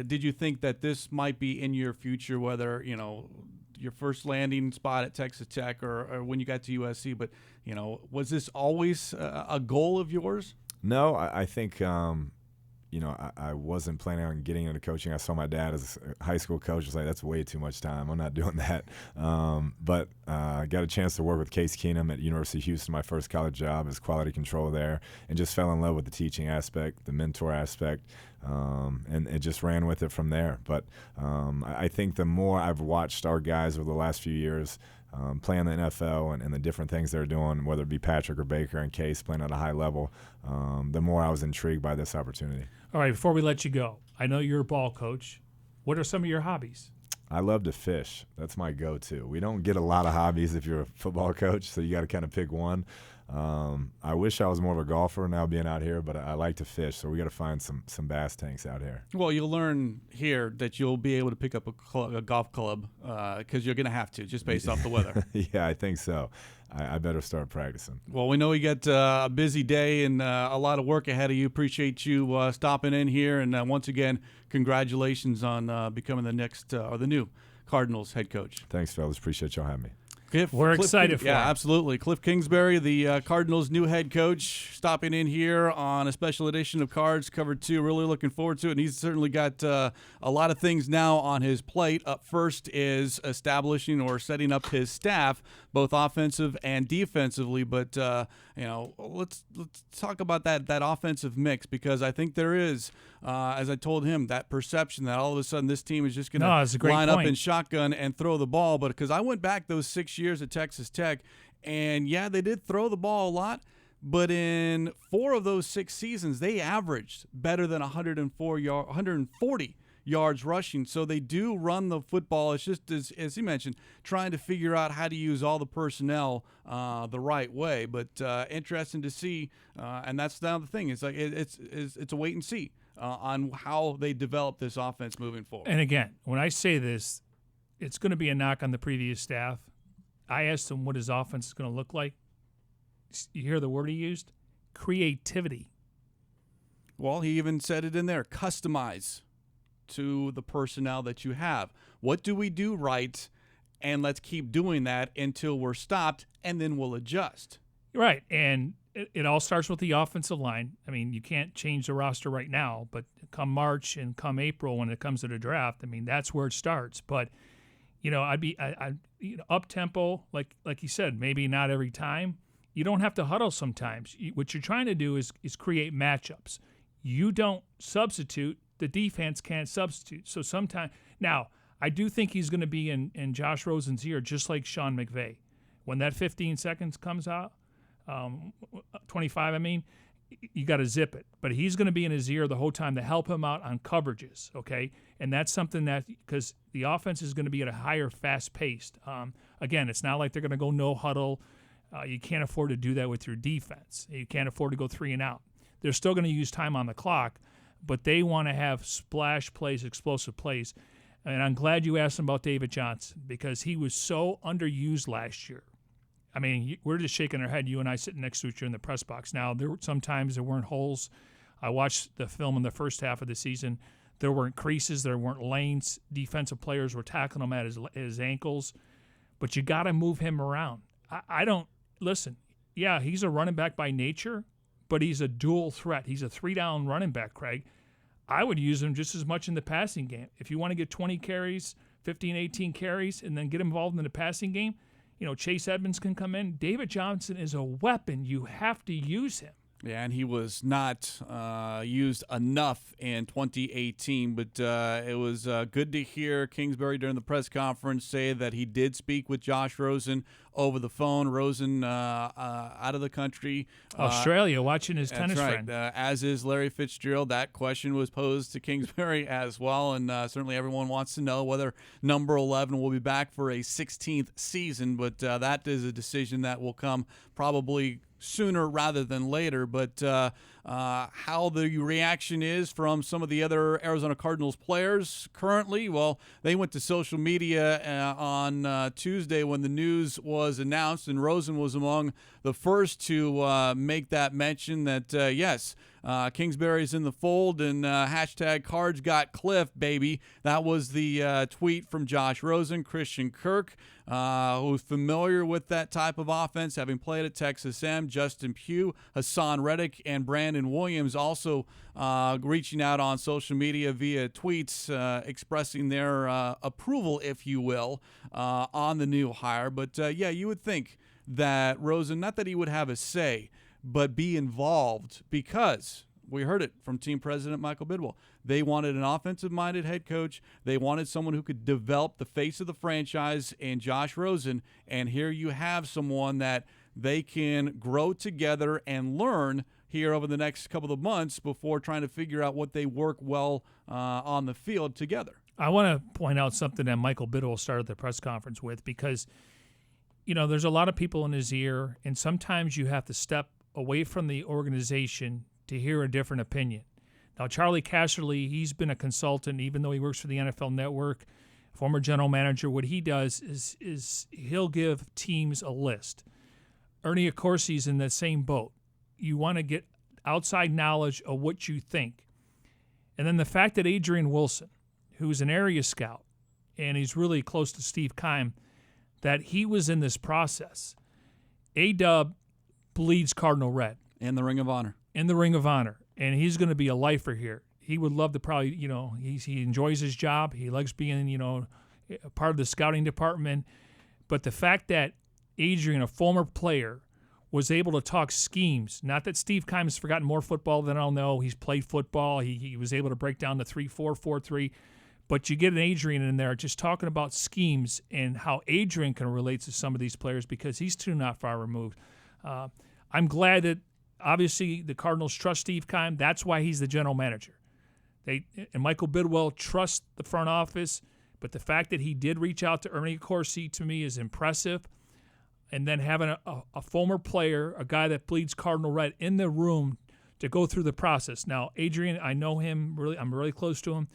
did you think that this might be in your future, whether, your first landing spot at Texas Tech or when you got to USC, but, was this always a goal of yours? No, I think, I wasn't planning on getting into coaching. I saw my dad as a high school coach. I was like, that's way too much time. I'm not doing that. But I got a chance to work with Case Keenum at University of Houston, my first college job as quality control there, and just fell in love with the teaching aspect, the mentor aspect, and it just ran with it from there. But I think the more I've watched our guys over the last few years playing the NFL and the different things they're doing, whether it be Patrick or Baker and Case playing at a high level, the more I was intrigued by this opportunity. All right, before we let you go, I know you're a ball coach. What are some of your hobbies? I love to fish. That's my go-to. We don't get a lot of hobbies if you're a football coach, so you got to kind of pick one. I wish I was more of a golfer now being out here, but I like to fish, so we got to find some bass tanks out here. Well, you'll learn here that you'll be able to pick up a golf club because you're going to have to, just based off the weather. Yeah, I think so. I better start practicing. Well, we know you got a busy day and a lot of work ahead of you. Appreciate you stopping in here, and once again, congratulations on becoming the next or the new Cardinals head coach. Thanks, fellas. Appreciate y'all having me. We're excited for Yeah, him. absolutely. Kliff Kingsbury, the Cardinals' new head coach, stopping in here on a special edition of Cards Cover 2. Really looking forward to it, and he's certainly got a lot of things now on his plate. Up first is establishing or setting up his staff, both offensive and defensively. But let's talk about that offensive mix, because I think there is, as I told him, that perception that all of a sudden this team is just going to line up in shotgun and throw the ball. But because I went back those 6 years at Texas Tech, and yeah, they did throw the ball a lot, but in 4 of those 6 seasons, they averaged better than 140 yards rushing. So they do run the football. It's just, as he mentioned, trying to figure out how to use all the personnel the right way. But interesting to see, and that's now the thing. It's like it's a wait and see on how they develop this offense moving forward. And again, when I say this, it's going to be a knock on the previous staff. I asked him what his offense is going to look like. You hear the word he used? Creativity. Well, he even said it in there, customize to the personnel that you have. What do we do right? And let's keep doing that until we're stopped, and then we'll adjust. Right, and it all starts with the offensive line. I mean, you can't change the roster right now, but come March and come April when it comes to the draft, I mean, that's where it starts. But, you know, I'd up-tempo, like you said, maybe not every time. You don't have to huddle sometimes. What you're trying to do is create matchups. You don't substitute. The defense can't substitute. So sometimes now, I do think he's going to be in Josh Rosen's ear, just like Sean McVay. When that 15 seconds comes out, 25, I mean, you got to zip it. But he's going to be in his ear the whole time to help him out on coverages, okay? And that's something that, because the offense is going to be at a higher fast-paced. Again, it's not like they're going to go no huddle. You can't afford to do that with your defense. You can't afford to go 3 and out. They're still going to use time on the clock, but they want to have splash plays, explosive plays. And I'm glad you asked him about David Johnson, because he was so underused last year. I mean, we're just shaking our head, you and I sitting next to each other in the press box. Now, sometimes there weren't holes. I watched the film in the first half of the season. There weren't creases. There weren't lanes. Defensive players were tackling him at his ankles. But you got to move him around. I don't – listen, yeah, he's a running back by nature, but he's a dual threat. He's a 3-down running back, Craig. I would use him just as much in the passing game. If you want to get 20 carries, 15, 18 carries, and then get involved in the passing game, you know, Chase Edmonds can come in. David Johnson is a weapon. You have to use him. Yeah, and he was not used enough in 2018, but it was good to hear Kingsbury during the press conference say that he did speak with Josh Rosen over the phone. Rosen out of the country. Australia, watching his tennis right. friend. As is Larry Fitzgerald. That question was posed to Kingsbury as well, and certainly everyone wants to know whether number 11 will be back for a 16th season, but that is a decision that will come probably sooner rather than later. But how the reaction is from some of the other Arizona Cardinals players currently, well, they went to social media on Tuesday when the news was announced, and Rosen was among the first to make that mention that, yes, Kingsbury's in the fold, and hashtag Cards got Kliff, baby. That was the tweet from Josh Rosen. Christian Kirk, who's familiar with that type of offense, having played at Texas A&M. Justin Pugh, Hassan Reddick, and Brandon Williams also reaching out on social media via tweets expressing their approval, if you will, on the new hire. But, yeah, you would think that Rosen, not that he would have a say, but be involved, because we heard it from team president Michael Bidwell. They wanted an offensive-minded head coach. They wanted someone who could develop the face of the franchise in Josh Rosen, and here you have someone that they can grow together and learn here over the next couple of months before trying to figure out what they work well on the field together. I want to point out something that Michael Bidwell started the press conference with, because, you know, there's a lot of people in his ear, and sometimes you have to step away from the organization to hear a different opinion. Now, Charlie Casserly, he's been a consultant, even though he works for the NFL Network, former general manager. What he does is he'll give teams a list. Ernie Accorsi's in the same boat. You want to get outside knowledge of what you think. And then the fact that Adrian Wilson, who's an area scout, and he's really close to Steve Keim, that he was in this process. A-Dub bleeds Cardinal red. In the Ring of Honor. In the Ring of Honor. And he's going to be a lifer here. He would love to probably, you know, he enjoys his job. He likes being, you know, a part of the scouting department. But the fact that Adrian, a former player, was able to talk schemes, not that Steve Keim has forgotten more football than I'll know. He's played football. He was able to break down the 3-4, 4-3. But you get an Adrian in there just talking about schemes and how Adrian can relate to some of these players, because he's too not far removed. I'm glad that obviously the Cardinals trust Steve Keim. That's why he's the general manager. And Michael Bidwell trusts the front office, but the fact that he did reach out to Ernie Accorsi to me is impressive. And then having a former player, a guy that bleeds Cardinal red in the room to go through the process. Now, Adrian, I know him. I'm really close to him.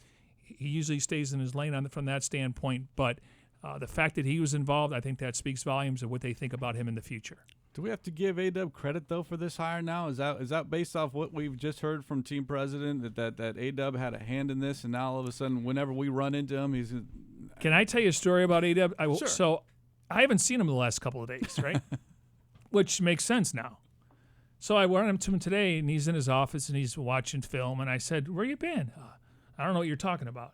He usually stays in his lane from that standpoint. But the fact that he was involved, I think that speaks volumes of what they think about him in the future. Do we have to give A-Dub credit, though, for this hire now? Is that based off what we've just heard from team president, that A-Dub had a hand in this, and now all of a sudden, whenever we run into him, he's... Can I tell you a story about A-Dub? Sure. So I haven't seen him the last couple of days, right? Which makes sense now. So I went up to him today, and he's in his office, and he's watching film, and I said, where you been? I don't know what you're talking about.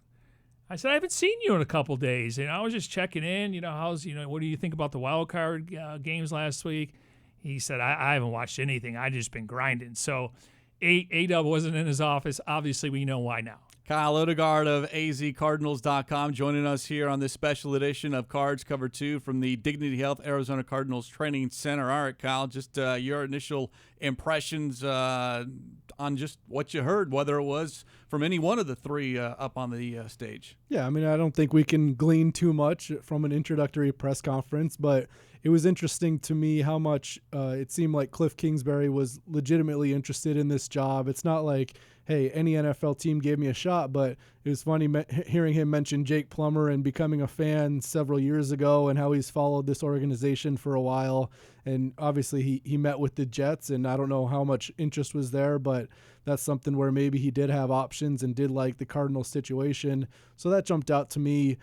I said, I haven't seen you in a couple of days, and I was just checking in. What do you think about the wild card games last week? He said, I haven't watched anything. I just been grinding. So A-Dub wasn't in his office. Obviously, we know why now. Kyle Odegard of azcardinals.com joining us here on this special edition of Cards Cover 2 from the Dignity Health Arizona Cardinals Training Center. All right, Kyle, just your initial impressions on just what you heard, whether it was from any one of the three up on the stage. Yeah, I mean, I don't think we can glean too much from an introductory press conference, but it was interesting to me how much it seemed like Kliff Kingsbury was legitimately interested in this job. It's not like, hey, any NFL team gave me a shot, but it was funny hearing him mention Jake Plummer and becoming a fan several years ago and how he's followed this organization for a while. And obviously he met with the Jets, and I don't know how much interest was there, but that's something where maybe he did have options and did like the Cardinals situation. So that jumped out to me.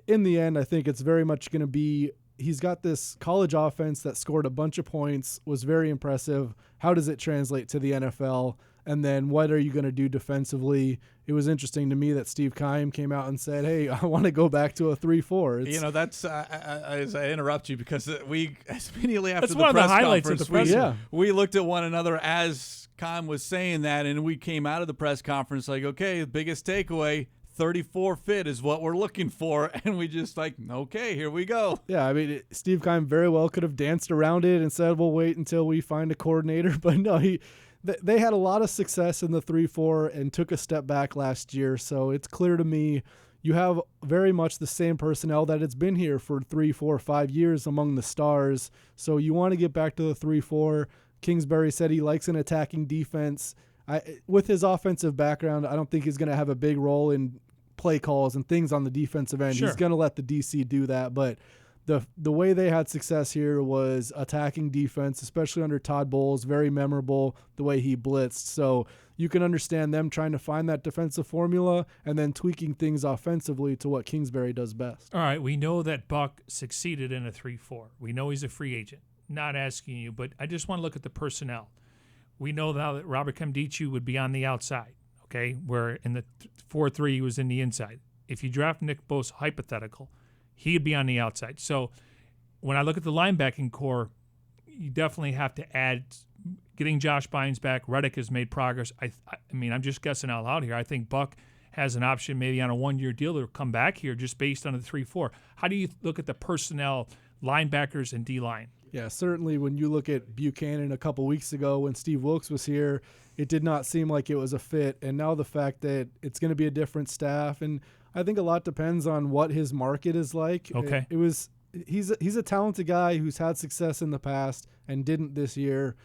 In the end, I think it's very much going to be, he's got this college offense that scored a bunch of points, was very impressive. How does it translate to the NFL? And then what are you going to do defensively? It was interesting to me that Steve Keim came out and said, hey, I want to go back to a 3-4. That's as I interrupt you because we immediately after that's the one press of the highlights conference, of the press. we looked at one another as Keim was saying that, and we came out of the press conference like, okay, the biggest takeaway, 34 fit is what we're looking for, and we just like, okay, here we go. Yeah, I mean, Steve Keim very well could have danced around it and said, we'll wait until we find a coordinator, but no, they had a lot of success in the 3-4 and took a step back last year, so it's clear to me you have very much the same personnel that it's been here for 3, 4, 5 years among the stars, so you want to get back to the 3-4. Kingsbury said he likes an attacking defense. With his offensive background, I don't think he's going to have a big role in play calls and things on the defensive end. Sure. He's going to let the DC do that, but the way they had success here was attacking defense, especially under Todd Bowles, very memorable the way he blitzed. So you can understand them trying to find that defensive formula and then tweaking things offensively to what Kingsbury does best. All right, we know that Buck succeeded in a 3-4. We know he's a free agent. Not asking you, but I just want to look at the personnel. We know now that Robert Camdici would be on the outside, okay, where in the 4-3 he was in the inside. If you draft Nick Bosa, hypothetical, he'd be on the outside. So when I look at the linebacking core, you definitely have to add getting Josh Bynes back. Reddick has made progress. I mean, I'm just guessing out loud here. I think Buck has an option maybe on a one-year deal to come back here just based on the 3-4. How do you look at the personnel, linebackers, and D-line? Yeah, certainly when you look at Buchanan a couple weeks ago when Steve Wilkes was here, it did not seem like it was a fit. And now the fact that it's going to be a different staff, and I think a lot depends on what his market is like. Okay. He's a talented guy who's had success in the past and didn't this year.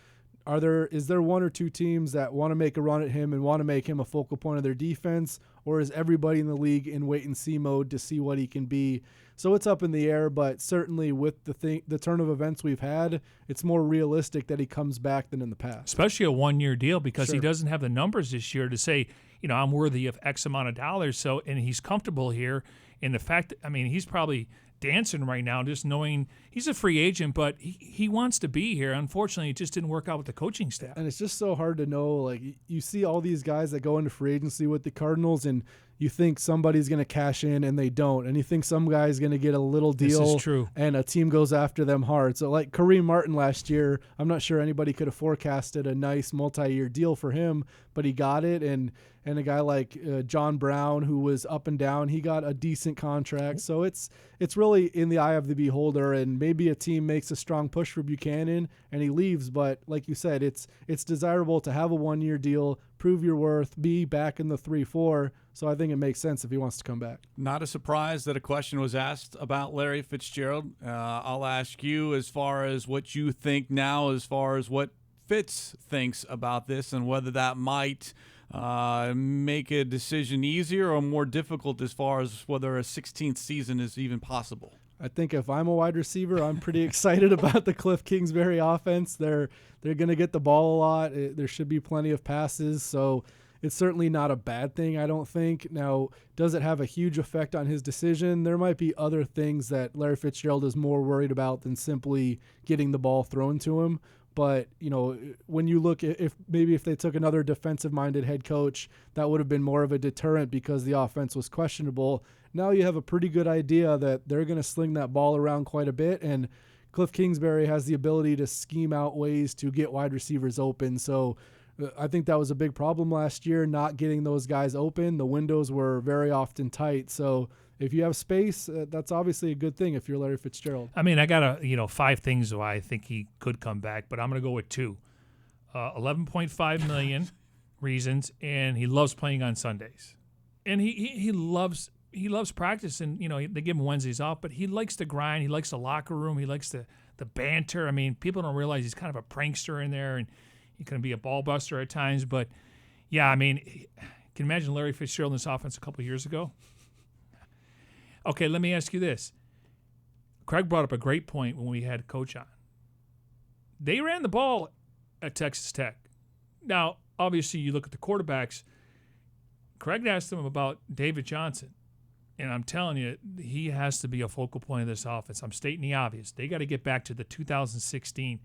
Is there one or two teams that want to make a run at him and want to make him a focal point of their defense, or is everybody in the league in wait-and-see mode to see what he can be? So it's up in the air, but certainly with the turn of events we've had, it's more realistic that he comes back than in the past. Especially a one-year deal because Sure. he doesn't have the numbers this year to say, I'm worthy of X amount of dollars. So, and he's comfortable here. And the fact that, he's probably dancing right now just knowing he's a free agent, but he wants to be here. Unfortunately, it just didn't work out with the coaching staff. And it's just so hard to know. Like, you see all these guys that go into free agency with the Cardinals, and you think somebody's going to cash in and they don't, and you think some guy's going to get a little deal. This is true. And a team goes after them hard. So like Kareem Martin last year, I'm not sure anybody could have forecasted a nice multi-year deal for him, but he got it. And a guy like John Brown, who was up and down, he got a decent contract. So it's really in the eye of the beholder, and maybe a team makes a strong push for Buchanan and he leaves. But like you said, it's desirable to have a 1-year deal, prove your worth, be back in the 3-4. So I think it makes sense if he wants to come back. Not a surprise that a question was asked about Larry Fitzgerald. I'll ask you as far as what you think now, as far as what Fitz thinks about this, and whether that might make a decision easier or more difficult as far as whether a 16th season is even possible. I think if I'm a wide receiver, I'm pretty excited about the Kliff Kingsbury offense. They're going to get the ball a lot. There should be plenty of passes, so it's certainly not a bad thing, I don't think. Now, does it have a huge effect on his decision? There might be other things that Larry Fitzgerald is more worried about than simply getting the ball thrown to him. But, when you look at if they took another defensive-minded head coach, that would have been more of a deterrent because the offense was questionable. Now you have a pretty good idea that they're going to sling that ball around quite a bit, and Kliff Kingsbury has the ability to scheme out ways to get wide receivers open. So I think that was a big problem last year, not getting those guys open. The windows were very often tight. So if you have space, that's obviously a good thing if you're Larry Fitzgerald. I mean, I got 5 things why I think he could come back, but I'm going to go with 2. $11.5 million reasons, and he loves playing on Sundays. And he loves practice, and they give him Wednesdays off, but he likes to grind. He likes the locker room. He likes the banter. I mean, people don't realize he's kind of a prankster in there, and he can be a ball buster at times. But, yeah, I mean, can you imagine Larry Fitzgerald in this offense a couple of years ago? Okay, let me ask you this. Craig brought up a great point when we had Coach on. They ran the ball at Texas Tech. Now, obviously, you look at the quarterbacks. Craig asked him about David Johnson, and I'm telling you, he has to be a focal point of this offense. I'm stating the obvious. They got to get back to the 2016.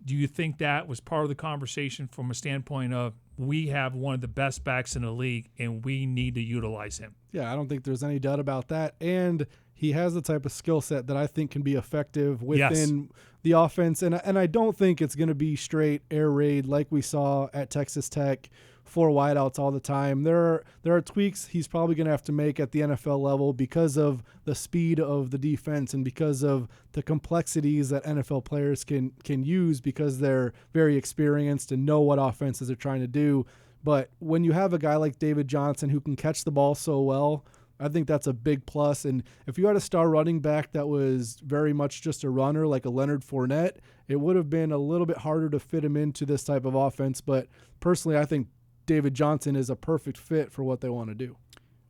Do you think that was part of the conversation from a standpoint of we have one of the best backs in the league and we need to utilize him? Yeah, I don't think there's any doubt about that. And he has the type of skill set that I think can be effective within the offense. And I don't think it's going to be straight air raid like we saw at Texas Tech, 4 wideouts all the time. There are tweaks he's probably going to have to make at the NFL level because of the speed of the defense and because of the complexities that NFL players can use because they're very experienced and know what offenses are trying to do. But when you have a guy like David Johnson who can catch the ball so well, I think that's a big plus. And if you had a star running back that was very much just a runner like a Leonard Fournette, it would have been a little bit harder to fit him into this type of offense. But personally, I think David Johnson is a perfect fit for what they want to do.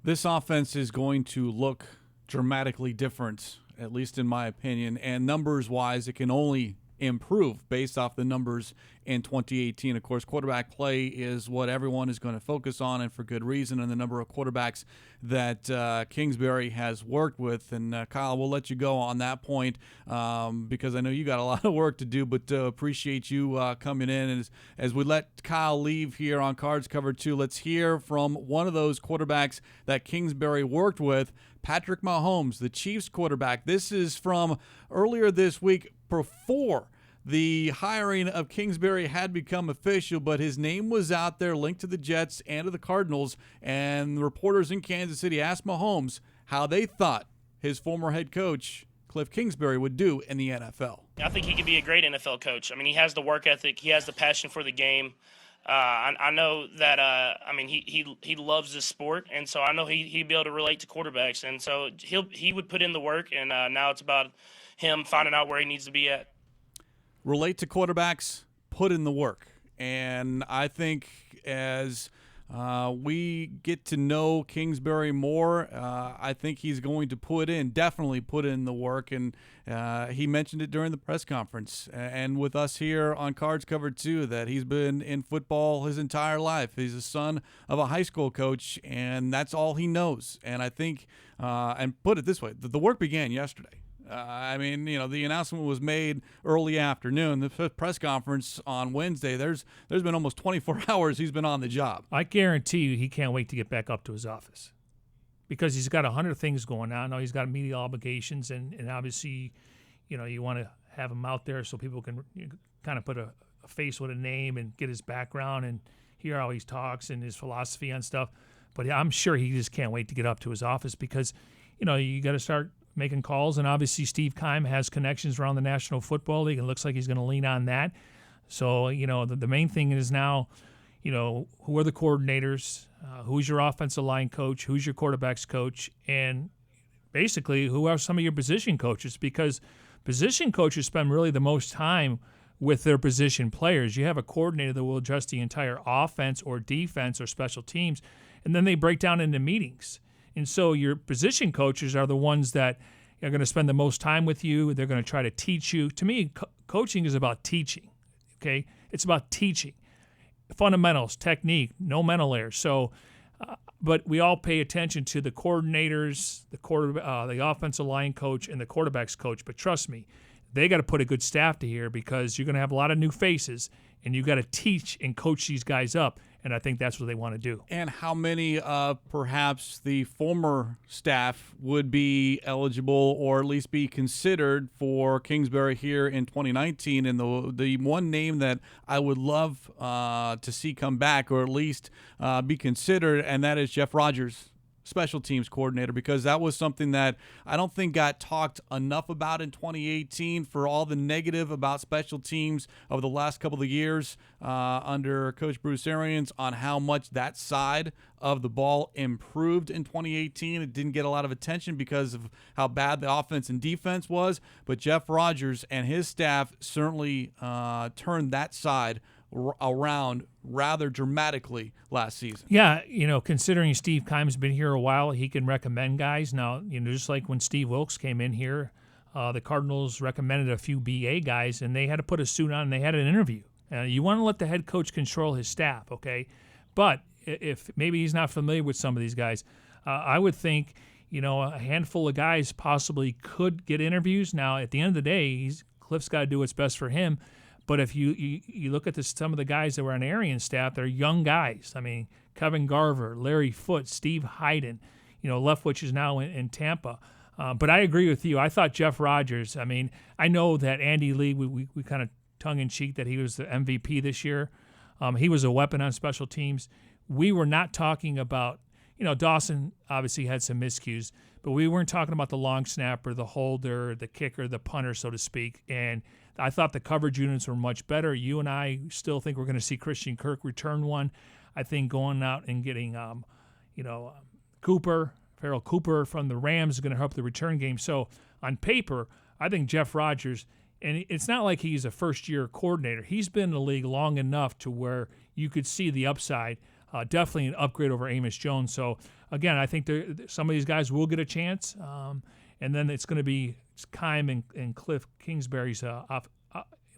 This offense is going to look dramatically different, at least in my opinion, and numbers-wise, it can only improve based off the numbers in 2018. Of course, quarterback play is what everyone is going to focus on, and for good reason, and the number of quarterbacks that Kingsbury has worked with. And Kyle, we'll let you go on that point because I know you got a lot of work to do, but appreciate you coming in. And as we let Kyle leave here on Cards Cover 2, let's hear from one of those quarterbacks that Kingsbury worked with, Patrick Mahomes, the Chiefs quarterback. This is from earlier this week before the hiring of Kingsbury had become official, but his name was out there linked to the Jets and to the Cardinals, and the reporters in Kansas City asked Mahomes how they thought his former head coach, Kliff Kingsbury, would do in the NFL. I think he could be a great NFL coach. I mean, he has the work ethic. He has the passion for the game. I know that, he loves this sport, and so I know he'd be able to relate to quarterbacks. And so he would put in the work, and now it's about him finding out where he needs to be at. Relate to quarterbacks, put in the work. And I think as we get to know Kingsbury more, I think he's going to definitely put in the work. And he mentioned it during the press conference and with us here on Cards Cover 2 that he's been in football his entire life. He's the son of a high school coach, and that's all he knows. And I think, and put it this way, the work began yesterday. I mean, the announcement was made early afternoon. The press conference on Wednesday, there's been almost 24 hours he's been on the job. I guarantee you he can't wait to get back up to his office because he's got 100 things going on. Now he's got media obligations, and obviously, you want to have him out there so people can kind of put a face with a name and get his background and hear how he talks and his philosophy on stuff. But I'm sure he just can't wait to get up to his office because, you got to start making calls. And obviously Steve Keim has connections around the National Football League. It looks like he's going to lean on that. So, the main thing is now, who are the coordinators? Who's your offensive line coach? Who's your quarterback's coach? And basically, who are some of your position coaches? Because position coaches spend really the most time with their position players. You have a coordinator that will adjust the entire offense or defense or special teams, and then they break down into meetings. And so your position coaches are the ones that are going to spend the most time with you. They're going to try to teach you. To me, coaching is about teaching, okay? It's about teaching. Fundamentals, technique, no mental errors. So, but we all pay attention to the coordinators, the offensive line coach, and the quarterback's coach. But trust me, they got to put a good staff to here because you're going to have a lot of new faces, and you got to teach and coach these guys up. And I think that's what they want to do. And how many perhaps the former staff would be eligible or at least be considered for Kingsbury here in 2019? And the one name that I would love to see come back or at least be considered, and that is Jeff Rogers, special teams coordinator, because that was something that I don't think got talked enough about in 2018 for all the negative about special teams over the last couple of years under Coach Bruce Arians on how much that side of the ball improved in 2018. It didn't get a lot of attention because of how bad the offense and defense was, but Jeff Rogers and his staff certainly turned that side around rather dramatically last season. Yeah, considering Steve Keim's been here a while, he can recommend guys. Now, just like when Steve Wilkes came in here, the Cardinals recommended a few BA guys, and they had to put a suit on and they had an interview. You want to let the head coach control his staff, okay? But if maybe he's not familiar with some of these guys, I would think, a handful of guys possibly could get interviews. Now, at the end of the day, Kliff's got to do what's best for him. But if you look at some of the guys that were on Arian's staff, they're young guys. I mean, Kevin Garver, Larry Foote, Steve Hyden, Leftwich is now in Tampa. But I agree with you. I thought Jeff Rogers, I know that Andy Lee, we kind of tongue-in-cheek that he was the MVP this year. He was a weapon on special teams. We were not talking about, Dawson obviously had some miscues, but we weren't talking about the long snapper, the holder, the kicker, the punter, so to speak. And I thought the coverage units were much better. You and I still think we're going to see Christian Kirk return one. I think going out and getting, Farrell Cooper from the Rams is going to help the return game. So on paper, I think Jeff Rogers, and it's not like he's a first-year coordinator. He's been in the league long enough to where you could see the upside. Definitely an upgrade over Amos Jones. So, again, I think some of these guys will get a chance. And then it's going to be Keim and Kliff Kingsbury's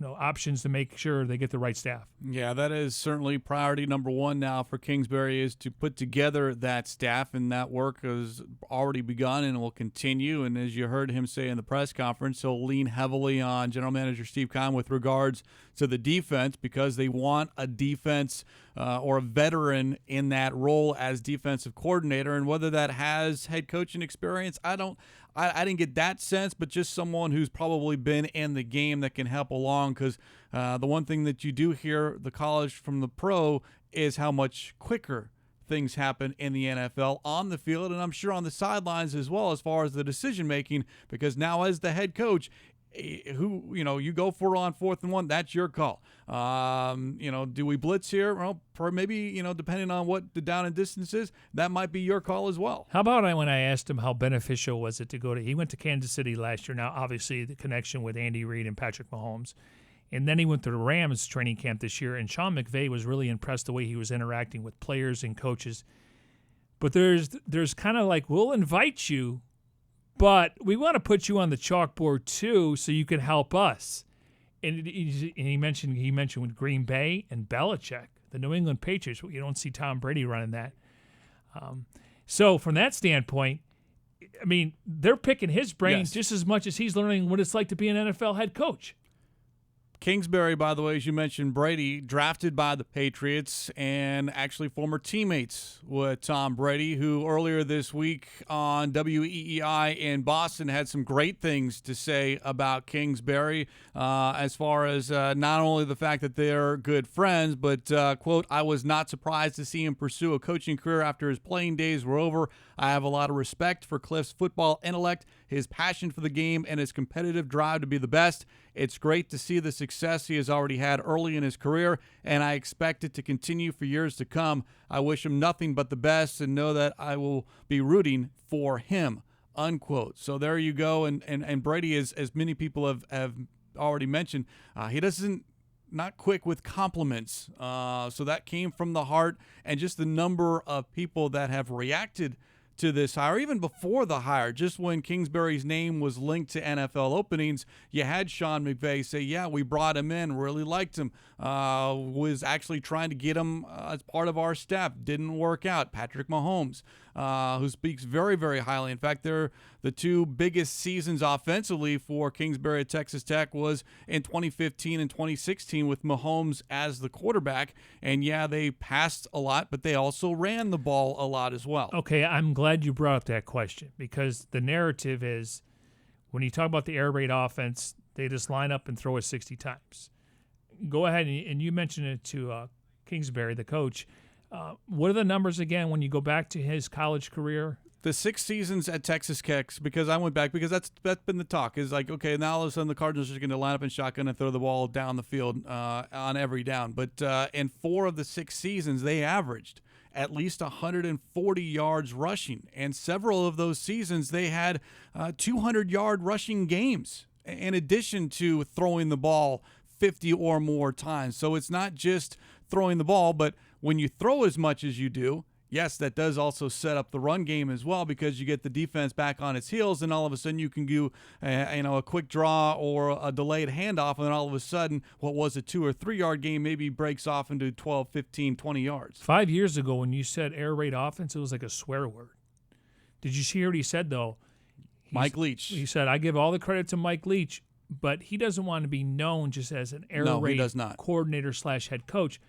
options to make sure they get the right staff. Yeah, that is certainly priority number one now for Kingsbury, is to put together that staff, and that work has already begun and will continue. And as you heard him say in the press conference, he'll lean heavily on General Manager Steve Keim with regards to the defense, because they want a defense or a veteran in that role as defensive coordinator. And whether that has head coaching experience, I didn't get that sense, but just someone who's probably been in the game that can help along, because the one thing that you do hear the college from the pro is how much quicker things happen in the NFL on the field, and I'm sure on the sidelines as well, as far as the decision making, because now as the head coach, who you go for on 4th and 1, that's your call. Do we blitz here? Well, maybe depending on what the down and distance is, that might be your call as well. How about when I asked him how beneficial was it to go to? He went to Kansas City last year. Now, obviously, the connection with Andy Reid and Patrick Mahomes, and then he went to the Rams training camp this year. And Sean McVay was really impressed the way he was interacting with players and coaches. But there's kind of like, we'll invite you, but we want to put you on the chalkboard too, so you can help us. And he mentioned with Green Bay and Belichick, the New England Patriots. You don't see Tom Brady running that. So from that standpoint, I mean, they're picking his brain Yes. just as much as he's learning what it's like to be an NFL head coach. Kingsbury, by the way, as you mentioned, Brady, drafted by the Patriots and actually former teammates with Tom Brady, who earlier this week on WEEI in Boston had some great things to say about Kingsbury as far as not only the fact that they're good friends, but, quote, I was not surprised to see him pursue a coaching career after his playing days were over. I have a lot of respect for Kliff's football intellect, his passion for the game, and his competitive drive to be the best. It's great to see the success he has already had early in his career, and I expect it to continue for years to come. I wish him nothing but the best and know that I will be rooting for him, unquote. So there you go. And Brady, as many people have already mentioned, he not quick with compliments. So that came from the heart, and just the number of people that have reacted to this hire, even before the hire, just when Kingsbury's name was linked to NFL openings, you had Sean McVay say, yeah, we brought him in, really liked him, was actually trying to get him as part of our staff, didn't work out. Patrick Mahomes, who speaks very, very highly. In fact, they're the two biggest seasons offensively for Kingsbury at Texas Tech was in 2015 and 2016 with Mahomes as the quarterback. And yeah, they passed a lot, but they also ran the ball a lot as well. Okay, I'm glad you brought up that question because the narrative is when you talk about the air raid offense, they just line up and throw it 60 times. Go ahead, and you mentioned it to Kingsbury, the coach. What are the numbers again when you go back to his college career? The 6 seasons at Texas Tech, because I went back, because that's been the talk, is like, okay, now all of a sudden the Cardinals are going to line up in shotgun and throw the ball down the field on every down. But in 4 of the 6 seasons, they averaged at least 140 yards rushing. And several of those seasons, they had 200-yard rushing games in addition to throwing the ball 50 or more times. So it's not just throwing the ball, but when you throw as much as you do, yes, that does also set up the run game as well because you get the defense back on its heels, and all of a sudden you can do a quick draw or a delayed handoff, and then all of a sudden what was a 2 or 3 yard game maybe breaks off into 12, 15, 20 yards. 5 years ago when you said air raid offense, it was like a swear word. Did you hear what he said, though? Mike Leach. He said, I give all the credit to Mike Leach, but he doesn't want to be known just as an air raid coordinator / head coach.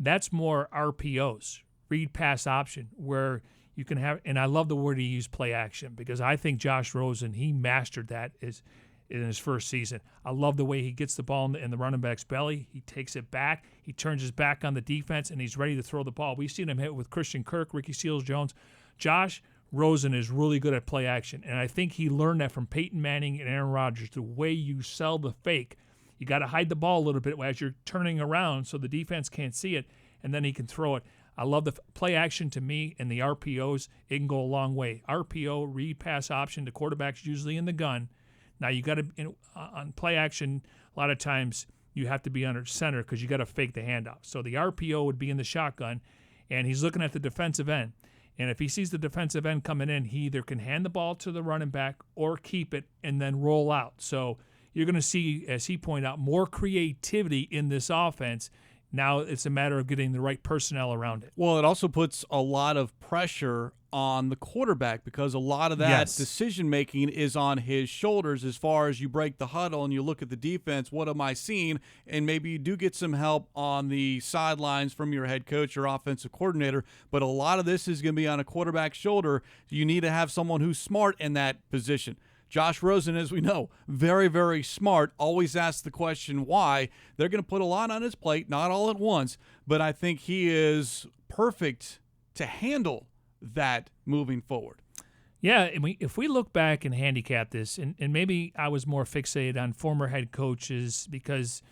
That's more RPOs, read pass option, where you can have, and I love the word he used, play action, because I think Josh Rosen, he mastered that in his first season. I love the way he gets the ball in the running back's belly. He takes it back. He turns his back on the defense, and he's ready to throw the ball. We've seen him hit with Christian Kirk, Ricky Seals-Jones. Josh Rosen is really good at play action, and I think he learned that from Peyton Manning and Aaron Rodgers, the way you sell the fake. You got to hide the ball a little bit as you're turning around so the defense can't see it, and then he can throw it. I love the play action to me and the RPOs. It can go a long way. RPO, read pass option, the quarterback's usually in the gun. Now, you got to, on play action, a lot of times you have to be under center because you got to fake the handoff. So the RPO would be in the shotgun, and he's looking at the defensive end. And if he sees the defensive end coming in, he either can hand the ball to the running back or keep it and then roll out. So you're going to see, as he pointed out, more creativity in this offense. Now it's a matter of getting the right personnel around it. Well, it also puts a lot of pressure on the quarterback because a lot of that decision-making is on his shoulders as far as you break the huddle and you look at the defense, what am I seeing? And maybe you do get some help on the sidelines from your head coach or offensive coordinator, but a lot of this is going to be on a quarterback's shoulder. You need to have someone who's smart in that position. Josh Rosen, as we know, very, very smart, always asks the question why. They're going to put a lot on his plate, not all at once, but I think he is perfect to handle that moving forward. Yeah, and if we look back and handicap this, and maybe I was more fixated on former head coaches because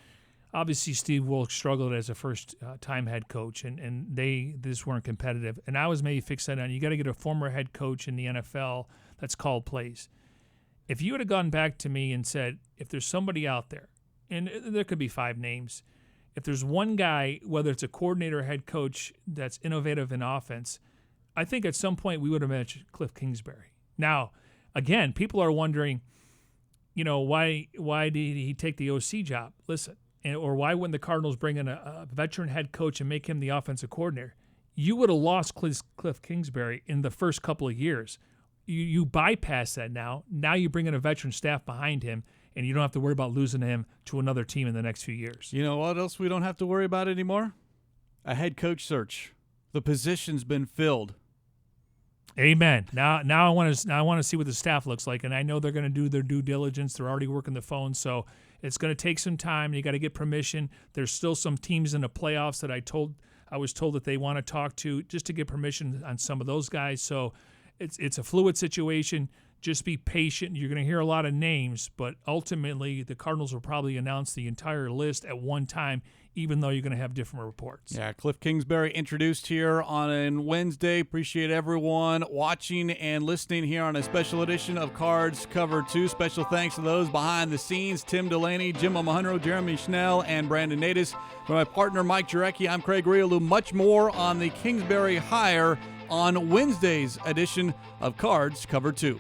obviously Steve Wilkes struggled as a first-time head coach, and they just weren't competitive. And I was maybe fixated on you got to get a former head coach in the NFL that's called plays. If you would have gone back to me and said, if there's somebody out there, and there could be 5 names, if there's one guy, whether it's a coordinator or head coach that's innovative in offense, I think at some point we would have mentioned Kliff Kingsbury. Now, again, people are wondering, why did he take the OC job? Listen, or why wouldn't the Cardinals bring in a veteran head coach and make him the offensive coordinator? You would have lost Kliff Kingsbury in the first couple of years. you bypass that now. Now you bring in a veteran staff behind him, and you don't have to worry about losing him to another team in the next few years. You know what else we don't have to worry about anymore? A head coach search. The position's been filled. Amen. Now I want to see what the staff looks like, and I know they're going to do their due diligence. They're already working the phone, so it's going to take some time. You got to get permission. There's still some teams in the playoffs that I was told that they want to talk to just to get permission on some of those guys. So it's a fluid situation. Just be patient. You're going to hear a lot of names, but ultimately the Cardinals will probably announce the entire list at one time, even though you're going to have different reports. Yeah, Kliff Kingsbury introduced here on a Wednesday. Appreciate everyone watching and listening here on a special edition of Cards Cover 2. Special thanks to those behind the scenes, Tim Delaney, Jim O'Mahanro, Jeremy Schnell, and Brandon Natus. For my partner, Mike Jurecki, I'm Craig Grialou. Much more on the Kingsbury hire on Wednesday's edition of Cards Cover 2.